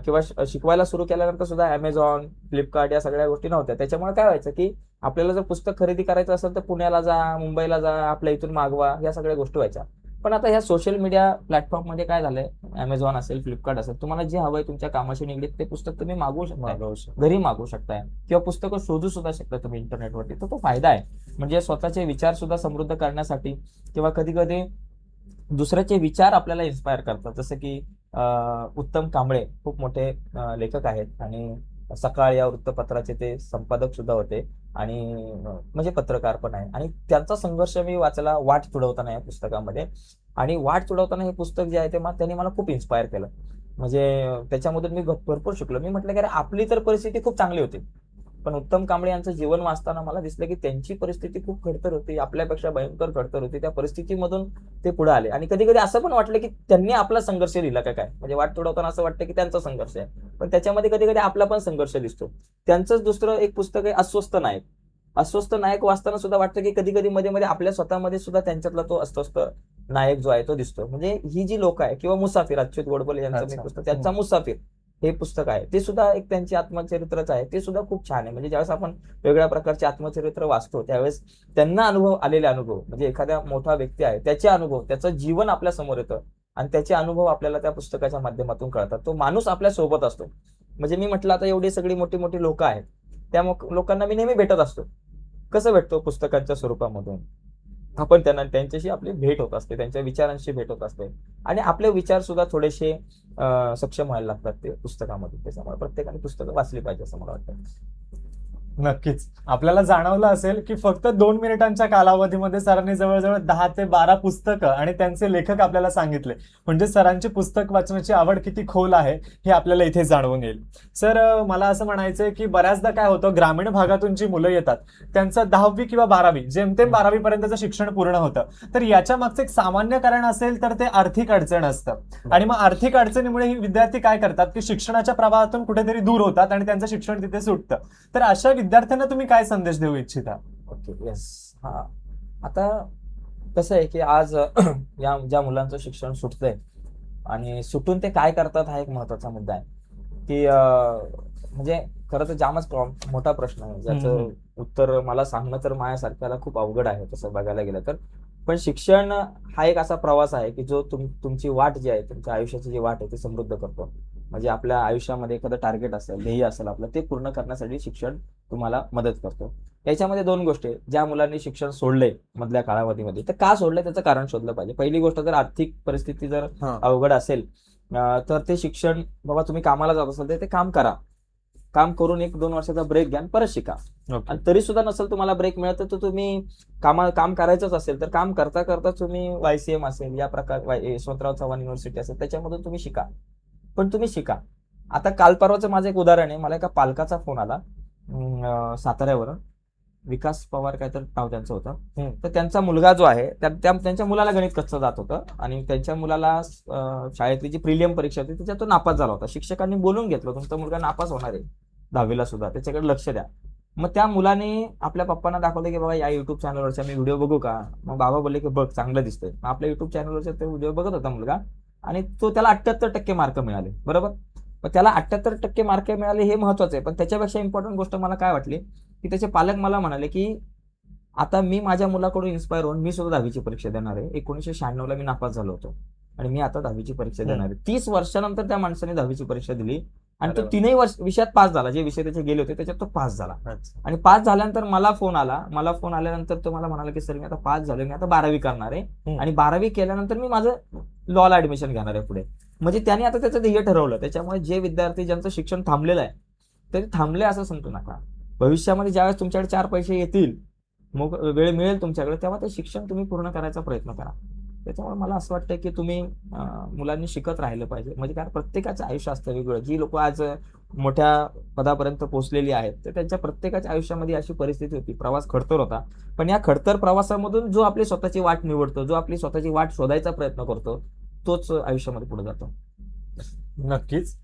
किंवा शिकवायला सुरू केल्यानंतर सुद्धा अमेझॉन, फ्लिपकार्ट या सगळ्या गोष्टी नव्हत्या. त्याच्यामुळे काय व्हायचं की आपल्याला जर पुस्तक खरेदी करायचं असेल तर पुण्याला जा, मुंबईला जा, आपल्या इथून मागवा, या सगळ्या गोष्टी व्हायच्या. पण आता ह्या सोशल मीडिया प्लॅटफॉर्ममध्ये काय झालंय, अमेझॉन असेल, फ्लिपकार्ट असेल, तुम्हाला जे हवंय तुमच्या कामाशी निगडीत ते पुस्तक तुम्ही मागवू शकता, घरी मागवू शकताय किंवा पुस्तकं शोधू सुद्धा शकता तुम्ही इंटरनेटवरती. तर तो फायदा आहे. म्हणजे स्वतःचे विचार सुद्धा समृद्ध करण्यासाठी किंवा कधी कधी दुसऱ्याचे विचार आपल्याला इन्स्पायर करतात. जसं की उत्तम कांबळे खूप मोठे लेखक आहेत आणि सकाळ या वृत्तपत्राचे ते संपादक सुद्धा होते आणि म्हणजे पत्रकार पण आहे. आणि त्यांचा संघर्ष मी वाचला वाट तुडवताना या पुस्तकामध्ये. आणि वाट तुडवताना हे पुस्तक जे आहे ते त्यांनी मला खूप इन्स्पायर केलं. म्हणजे त्याच्यामधून मी भरपूर शिकलो. मी म्हटलं की अरे आपली तर परिस्थिती खूप चांगली होती, पण उत्तम कांबळे यांचं जीवन वाचताना मला दिसलं की त्यांची परिस्थिती खूप खडतर होती, आपल्यापेक्षा भयंकर खडतर होती. त्या परिस्थितीमधून ते पुढे आले आणि कधी कधी असं पण वाटलं की त्यांनी आपला संघर्ष दिला का काय. म्हणजे वाट तुडवताना असं वाटतं की त्यांचा संघर्ष आहे, पण त्याच्यामध्ये कधी कधी आपला पण संघर्ष दिसतो. त्यांचंच दुसरं एक पुस्तक आहे अस्वस्थ नायक. अस्वस्थ नायक वाचताना सुद्धा वाटतं की कधी कधी मध्ये मध्ये आपल्या स्वतःमध्ये सुद्धा त्यांच्यातला तो अस्वस्थ नायक जो आहे तो दिसतो. म्हणजे ही जी लोक आहे, किंवा मुसाफिर, अच्युत गोडबोले यांचं मी पुस्तक, त्यांचा मुसाफिर हे पुस्तक आहे, ते सुद्धा एक त्यांची आत्मचरित्रच आहे. ते सुद्धा खूप छान आहे. म्हणजे ज्यावेळेस आपण वेगळ्या प्रकारचे आत्मचरित्र वाचतो त्यावेळेस त्यांना आलेले अनुभव, म्हणजे एखाद्या मोठा व्यक्ती आहे त्याचे अनुभव, त्याचं जीवन आपल्या समोर येतं आणि त्याचे अनुभव आपल्याला त्या पुस्तकाच्या माध्यमातून कळतात. तो माणूस आपल्या सोबत असतो. म्हणजे मी म्हटलं आता एवढी सगळी मोठी मोठी लोक आहेत, त्या लोकांना मी नेहमी भेटत असतो. कसं भेटतो? पुस्तकांच्या स्वरूपामधून. आपण त्यांच्याशी आपली भेट होत असते, त्यांच्या विचारांशी भेट होत असते आणि आपले विचार सुद्धा थोडेसे सक्षम व्हायला लागतात ते पुस्तकामध्ये. त्याच्यामुळे प्रत्येकाने पुस्तकं वाचली पाहिजे असं मला वाटतं. नक्कीच आपल्याला जाणवलं असेल की फक्त 2 मिनिटांच्या कालावधीमध्ये सरांनी जवळजवळ 10 ते 12 पुस्तकं आणि त्यांचे लेखक आपल्याला सांगितले. म्हणजे सरांची पुस्तक वाचण्याची आवड किती खोल आहे हे आपल्याला इथे जाणवून येईल. सर, मला असं म्हणायचंय की बऱ्याचदा काय होतं, ग्रामीण भागातून जी मुलं येतात त्यांचं 10वी किंवा 12वी, जेमतेम 12वी पर्यंतचं शिक्षण पूर्ण होतं. तर याच्या मागचं एक सामान्य कारण असेल तर ते आर्थिक अडचण असतं आणि मग आर्थिक अडचणीमुळे ही विद्यार्थी काय करतात की शिक्षणाच्या प्रवाहातून कुठेतरी दूर होतात आणि त्यांचं शिक्षण तिथे सुटतं. तर अशा विद्यार्थ्यांना तुम्ही काय संदेश देऊ इच्छिता? Okay, yes. हा, आता कसं आहे की आज या ज्या मुलांचं शिक्षण सुटतंय आणि सुटून ते काय करतात हा एक महत्वाचा मुद्दा आहे. की म्हणजे खरं तर जामच मोठा प्रश्न आहे, ज्याचं उत्तर मला सांगणं तर माझ्यासारख्याला खूप अवघड आहे तसं बघायला गेलं तर. पण शिक्षण हा एक असा प्रवास आहे की जो तुमची वाट जी आहे, तुमच्या आयुष्याची जी वाट आहे ती समृद्ध करतो. म्हणजे आपल्या आयुष्यामध्ये एखादं टार्गेट असेल, ध्येय असेल आपलं, ते पूर्ण करण्यासाठी शिक्षण तुम्हाला मदत करतो. याच्यामध्ये 2 गोष्टी आहेत. ज्या मुलांनी शिक्षण सोडलंय मधल्या कालावधीमध्ये, तर का सोडलंय त्याचं कारण शोधलं पाहिजे. पहिली गोष्ट, जर आर्थिक परिस्थिती जर अवघड असेल तर ते शिक्षण, बाबा तुम्ही कामाला जात असाल तर ते काम करा. काम करून 1-2 वर्षाचा ब्रेक घ्या आणि परत शिका. ओके. आणि तरी सुद्धा नसेल तुम्हाला ब्रेक मिळत, तर तुम्ही काम करायचंच असेल तर काम करता करता तुम्ही YCM असेल, या प्रकार यशवंतराव चव्हाण युनिव्हर्सिटी असेल, त्याच्यामधून तुम्ही शिका. पण तुम्ही शिका. आता काल परवाचं माझं एक उदाहरण आहे. मला एका पालकाचा फोन आला साताऱ्यावरून. विकास पवार काहीतरी नाव त्यांचं होतं. तर त्यांचा मुलगा जो आहे, त्यांच्या मुलाला गणित कच्चं जात होतं आणि त्यांच्या मुलाला शाळेतली जी प्रिलियम परीक्षा होती त्याच्यात तो नापास झाला होता. शिक्षकांनी बोलून घेतलं, तुमचा मुलगा नापास होणार आहे 10वीला सुद्धा, त्याच्याकडे लक्ष द्या. मग त्या मुलाने आपल्या पप्पांना दाखवलं की बाबा या युट्यूब चॅनलवरचा मी व्हिडिओ बघू का. मग बाबा बोलले की बघ, चांगलं दिसतंय. मग आपल्या युट्यूब चॅनलवरचा ते व्हिडिओ बघत होता मुलगा आणि त्याला 78% मार्क मिळाले. बरोबर. मग त्याला 78% मार्क मिळाले हे महत्वाचं आहे. पण त्याच्यापेक्षा इम्पॉर्टंट गोष्ट मला काय वाटली, की त्याचे पालक मला म्हणाले की आता मी माझ्या मुलाकडून इन्स्पायर होऊन मी सुद्धा 10वीची परीक्षा देणार आहे. 1996ला मी नापास झालो होतो आणि मी आता 10वीची परीक्षा देणार आहे. 30 वर्षानंतर त्या माणसाने 10वीची परीक्षा दिली आणि तो 3ही विषयात पास झाला. जे विषय त्याचे गेले होते त्याच्यात तो पास झाला. आणि पास झाल्यानंतर मला फोन आल्यानंतर तो मला म्हणाला की सर, मी आता पास झालो, मी आता 12वी करणार आहे आणि 12वी केल्यानंतर मी माझं लॉला ऍडमिशन घेणार आहे पुढे. म्हणजे त्याने आता त्याचं ध्येय ठरवलं. त्याच्यामुळे जे विद्यार्थी ज्यांचं शिक्षण थांबलेलं आहे ते थांबले असं समजू नका. भविष्यामध्ये ज्यावेळेस तुमच्याकडे 4 पैसे येतील, मग वेळ मिळेल तुमच्याकडे, तेव्हा ते शिक्षण तुम्ही पूर्ण करायचा प्रयत्न करा. त्याच्यामुळे मला असं वाटतं की तुम्ही मुलांनी शिकत राहिलं पाहिजे. म्हणजे कारण प्रत्येकाचं आयुष्य असतं वेगळं. जी लोक आज मोठ्या पदापर्यंत पोहोचलेली आहेत, तर त्यांच्या प्रत्येकाच्या आयुष्यामध्ये अशी परिस्थिती होती, प्रवास खडतर होता. पण या खडतर प्रवासामधून जो आपली स्वतःची वाट निवडतो, जो आपली स्वतःची वाट शोधायचा प्रयत्न करतो, तोच आयुष्यामध्ये पुढे जातो. नक्कीच.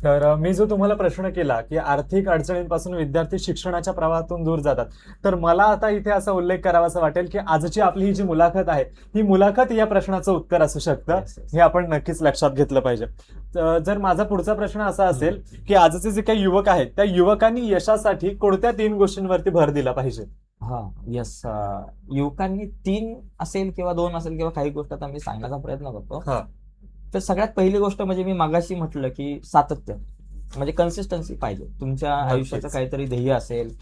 तर मी जो तुम्हाला प्रश्न केला की आर्थिक अडचणींपासून विद्यार्थी शिक्षणाच्या प्रवाहातून दूर जातात, तर मला आता इथे असा उल्लेख करावासा वाटेल की आजची आपली ही जी मुलाखत आहे, ही मुलाखत या प्रश्नाचं उत्तर असू शकतं. Yes, yes. हे आपण नक्कीच लक्षात घेतलं पाहिजे. जर माझा पुढचा प्रश्न असा असेल की आजचे जे काही युवक आहेत, त्या युवकांनी यशासाठी कोणत्या 3 गोष्टींवरती भर दिला पाहिजे? येस. युवकांनी 3 असेल किंवा 2 असेल किंवा काही गोष्ट आता मी सांगण्याचा प्रयत्न करतो. तर सगळ्यात पहिली गोष्ट म्हणजे मी मागाशी म्हटलं की सातत्य, म्हणजे कन्सिस्टन्सी पाहिजे. तुमच्या आयुष्याचं काहीतरी ध्येय असेल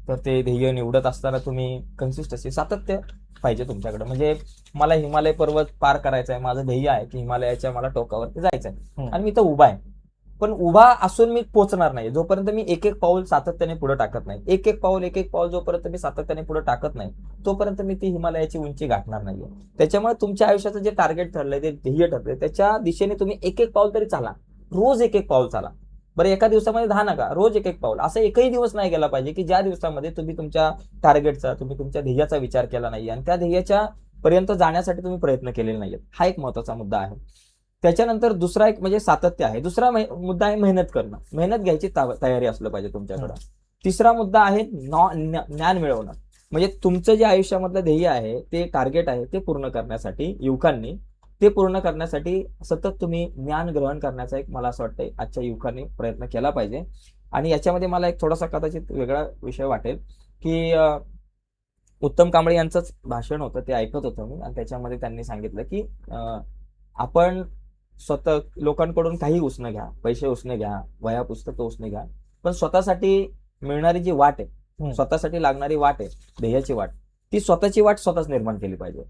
तर ते ध्येय निवडत असताना तुम्ही कन्सिस्टन्सी, सातत्य पाहिजे तुमच्याकडे. म्हणजे मला हिमालय पर्वत पार करायचा आहे, माझं ध्येय आहे की हिमालयाच्या मला टोकावरती जायचं आहे आणि मी तर उभा आहे. पण उभा असून मी पोहोचणार नाही जोपर्यंत मी एक पाऊल सातत्याने पुढे टाकत नाही. एक पाऊल जोपर्यंत मी सातत्याने पुढे टाकत नाही, तोपर्यंत मी ती हिमालयाची उंची गाठणार नाहीये. त्याच्यामुळे तुमच्या आयुष्याचं जे टार्गेट ठरलंय, ते ध्येय ठरलंय, त्याच्या दिशेने तुम्ही एक पाऊल तरी चाला. रोज एक पाऊल चाला. बरं, एका दिवसामध्ये 10 नका, रोज एक पाऊल. असं एकही दिवस नाही गेला पाहिजे की ज्या दिवसामध्ये तुम्ही तुमच्या टार्गेटचा, तुम्ही तुमच्या ध्येयाचा विचार केला नाही आणि त्या ध्येयाच्या पर्यंत जाण्यासाठी तुम्ही प्रयत्न केलेले नाहीयेत. हा एक महत्वाचा मुद्दा आहे. त्याच्यानंतर दुसरा एक म्हणजे सातत्य आहे. दुसरा मुद्दा आहे मेहनत करणं. मेहनत घ्यायची तयारी असलं पाहिजे तुमच्याकडं. तिसरा मुद्दा आहे ज्ञान मिळवणं. म्हणजे तुमचं जे आयुष्यामधलं ध्येय आहे, ते टार्गेट आहे, ते पूर्ण करण्यासाठी युवकांनी, ते पूर्ण करण्यासाठी सतत तुम्ही ज्ञान ग्रहण करण्याचा एक, मला असं वाटतंय, आजच्या युवकांनी प्रयत्न केला पाहिजे. आणि याच्यामध्ये मला एक थोडासा कदाचित वेगळा विषय वाटेल की उत्तम कांबळे यांचंच भाषण होतं, ते ऐकत होतं मी आणि त्याच्यामध्ये त्यांनी सांगितलं की आपण स्वतः लोकांकडून काही उसने घ्या, पैसे उसने घ्या, वह्या पुस्तकं उसने घ्या, पण स्वतःसाठी मिळणारी जी वाट आहे, स्वतःसाठी लागणारी वाट आहे, ध्येयाची वाट, ती स्वतःची वाट स्वतःच निर्माण केली पाहिजे.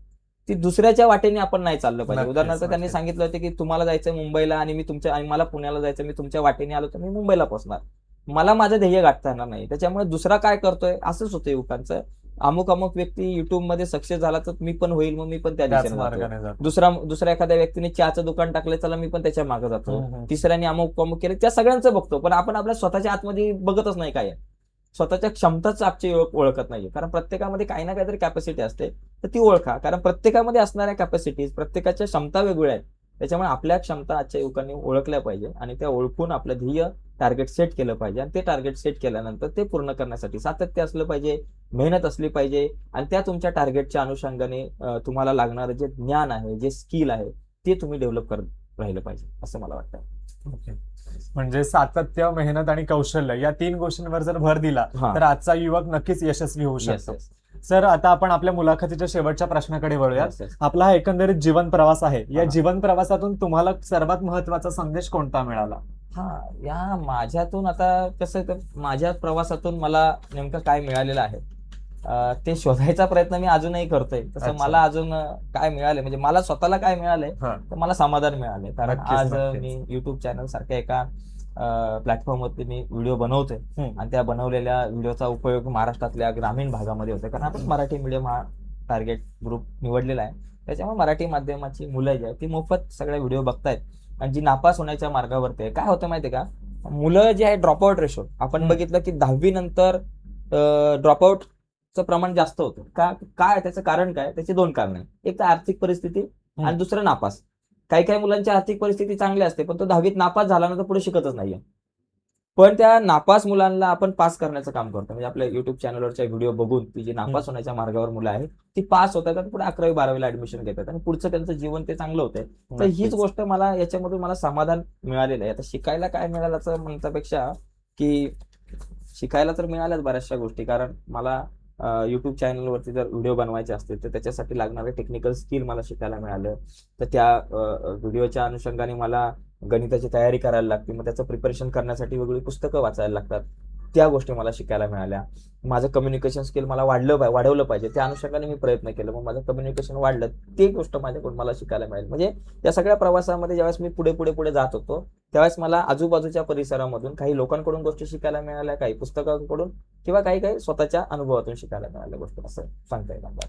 ती दुसऱ्याच्या वाटेने आपण नाही चाललं पाहिजे. उदाहरणार्थ त्यांनी सांगितलं होतं की तुम्हाला जायचं मुंबईला आणि मला पुण्याला जायचं, मी तुमच्या वाटेने आलो तर मी मुंबईला पोहोचणार, मला माझं ध्येय गाठता येणार नाही. त्याच्यामुळे दुसरा काय करतोय असंच होतं युवकांचं. अमुक व्यक्ती युट्यूब मध्ये सक्सेस झाला तर मी पण होईल, मग मी पण त्या दिशेने जातो. दुसऱ्या एखाद्या व्यक्तीने चहाचं दुकान टाकलं, चला मी पण त्याच्या मागे जातो. तिसऱ्याने अमुक केलं, त्या सगळ्यांचं बघतो, पण आपण आपल्या स्वतःच्या आतमध्ये बघतच नाही काय आहे. स्वतःच्या क्षमताच आपची ओळखत नाहीये. कारण प्रत्येकामध्ये काही ना काहीतरी कॅपॅसिटी असते, तर ती ओळखा. कारण प्रत्येकामध्ये असणाऱ्या कॅपॅसिटीज, प्रत्येकाच्या क्षमता वेगवेगळ्या आहेत. त्याच्यामुळे आपल्या क्षमता आजच्या युवकांनी ओळखल्या पाहिजे आणि त्या ओळखून आपलं ध्येय टार्गेट सेट केलं पाहिजे. आणि ते टार्गेट सेट केल्यानंतर ते पूर्ण करण्यासाठी सातत्य असलं पाहिजे, मेहनत असली पाहिजे आणि त्या तुमच्या टार्गेटच्या अनुषंगाने तुम्हाला लागणारं जे ज्ञान आहे, जे स्किल आहे, ते तुम्ही डेव्हलप करत राहिलं पाहिजे, असं मला वाटतं. ओके. म्हणजे सातत्य, मेहनत आणि कौशल्य या 3 गोष्टींवर जर भर दिला तर आजचा युवक नक्कीच यशस्वी होऊ शकतो. सर, आता आपण आपल्या मुलाखतीच्या शेवटच्या प्रश्नाकडे वळूयात. आपला हा एकंदरीत जीवन प्रवास आहे. या जीवन प्रवासातून तुम्हाला सर्वात महत्वाचा संदेश कोणता मिळाला? हा, या माझ्यातून आता कसं आहे, तर माझ्या प्रवासातून मला नेमकं काय मिळालेलं आहे ते शोधायचा प्रयत्न मी अजूनही करतोय. तसं अच्छा. मला अजून काय मिळालंय, म्हणजे मला स्वतःला काय मिळालंय हा. तर मला समाधान मिळालंय. कारण नक्कीच, आज नक्कीच. मी युट्यूब चॅनल सारख्या एका प्लॅटफॉर्मवरती मी व्हिडिओ बनवतोय हम्म. आणि त्या बनवलेल्या व्हिडिओचा उपयोग महाराष्ट्रातल्या ग्रामीण भागामध्ये होतोय. कारण आपण मराठी मीडियम हा टार्गेट ग्रुप निवडलेला आहे. त्याच्यामुळे मराठी माध्यमाची मुलं जी आहेत ती मोफत सगळे व्हिडिओ बघतायत आणि जी नापास होण्याच्या मार्गावरती आहे. काय होतं माहितीये का, मुलं जे आहे ड्रॉपआउट रेशो आपण बघितलं की 10वी नंतर ड्रॉपआउटचं प्रमाण जास्त होतं. काय त्याचं कारण काय? त्याची 2 कारणं आहे. एक तर आर्थिक परिस्थिती आणि दुसरं नापास. काही मुलांची आर्थिक परिस्थिती चांगली असते, पण तो 10वीत नापास झाला ना तर पुढे शिकतच नाहीये. पण त्या नापास मुलांना आपण पास करण्याचं काम करतो. म्हणजे आपल्या युट्यूब चॅनलवरच्या व्हिडिओ बघून ती जी नापास होण्याच्या मार्गावर मुलं आहेत ती पास होतात आणि पुढे 11वी-12वीला ऍडमिशन घेतात आणि पुढचं त्यांचं जीवन ते चांगलं होतंय. तर हीच नक्कीच. गोष्ट मला याच्यामधून मला समाधान मिळालेलं आहे. आता शिकायला काय मिळाल्याचं म्हणण्यापेक्षा की शिकायला तर मिळाल्याच बऱ्याचशा गोष्टी. कारण मला युट्यूब चॅनलवरती जर व्हिडिओ बनवायचे असतील तर त्याच्यासाठी लागणारे टेक्निकल स्किल मला शिकायला मिळालं. तर त्या व्हिडिओच्या अनुषंगाने मला गणिताची तयारी करायला लागते. मग त्याचं प्रिपरेशन करण्यासाठी वेगळी पुस्तकं वाचायला लागतात. त्या गोष्टी मला शिकायला मिळाल्या. माझं कम्युनिकेशन स्किल मला वाढवलं पाहिजे. त्या अनुषंगाने मी प्रयत्न केले. मग माझं कम्युनिकेशन वाढलं. ती गोष्ट माझ्याकडून मला शिकायला मिळाली. म्हणजे या सगळ्या प्रवासामध्ये ज्यावेळेस मी पुढे जात होतो, त्यावेळेस मला आजूबाजूच्या परिसरामधून काही लोकांकडून गोष्टी शिकायला मिळाल्या, काही पुस्तकांकडून किंवा काही स्वतःच्या अनुभवातून शिकायला मिळाल्या गोष्टी, असं सांगता येईल मला.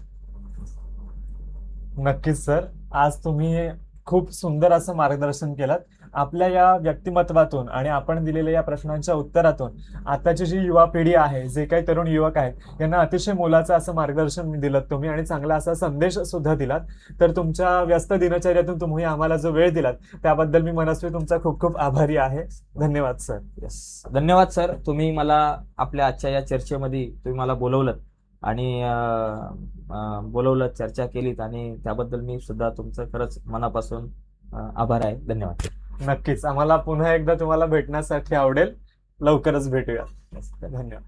नक्कीच सर, आज तुम्ही खूप सुंदर असं मार्गदर्शन केलं. आपल्या या व्यक्तिमत्वातून आणि आपण दिलेल्या या प्रश्नांच्या उत्तरातून आताची जी युवा पिढी आहे, जे काही तरुण युवक आहेत, यांना अतिशय मोलाचं असं मार्गदर्शन दिलं तुम्ही आणि चांगला असा संदेश सुद्धा दिलात. तर तुमच्या व्यस्त दिनचर्यातून तुम्ही आम्हाला जो वेळ दिलात त्याबद्दल मी मनस्वी तुमचा खूप खूप आभारी आहे. धन्यवाद सर. येस, धन्यवाद सर. तुम्ही मला आपल्या आजच्या या चर्चेमध्ये तुम्ही मला बोलवलं आणि बोलवलं, चर्चा केलीत आणि त्याबद्दल मी सुद्धा तुमचं खरंच मनापासून आभार आहे. धन्यवाद. नक्कीच आम्हाला पुन्हा एकदा तुम्हाला भेटण्यासाठी आवडेल. लवकरच भेटूया. Yes, धन्यवाद.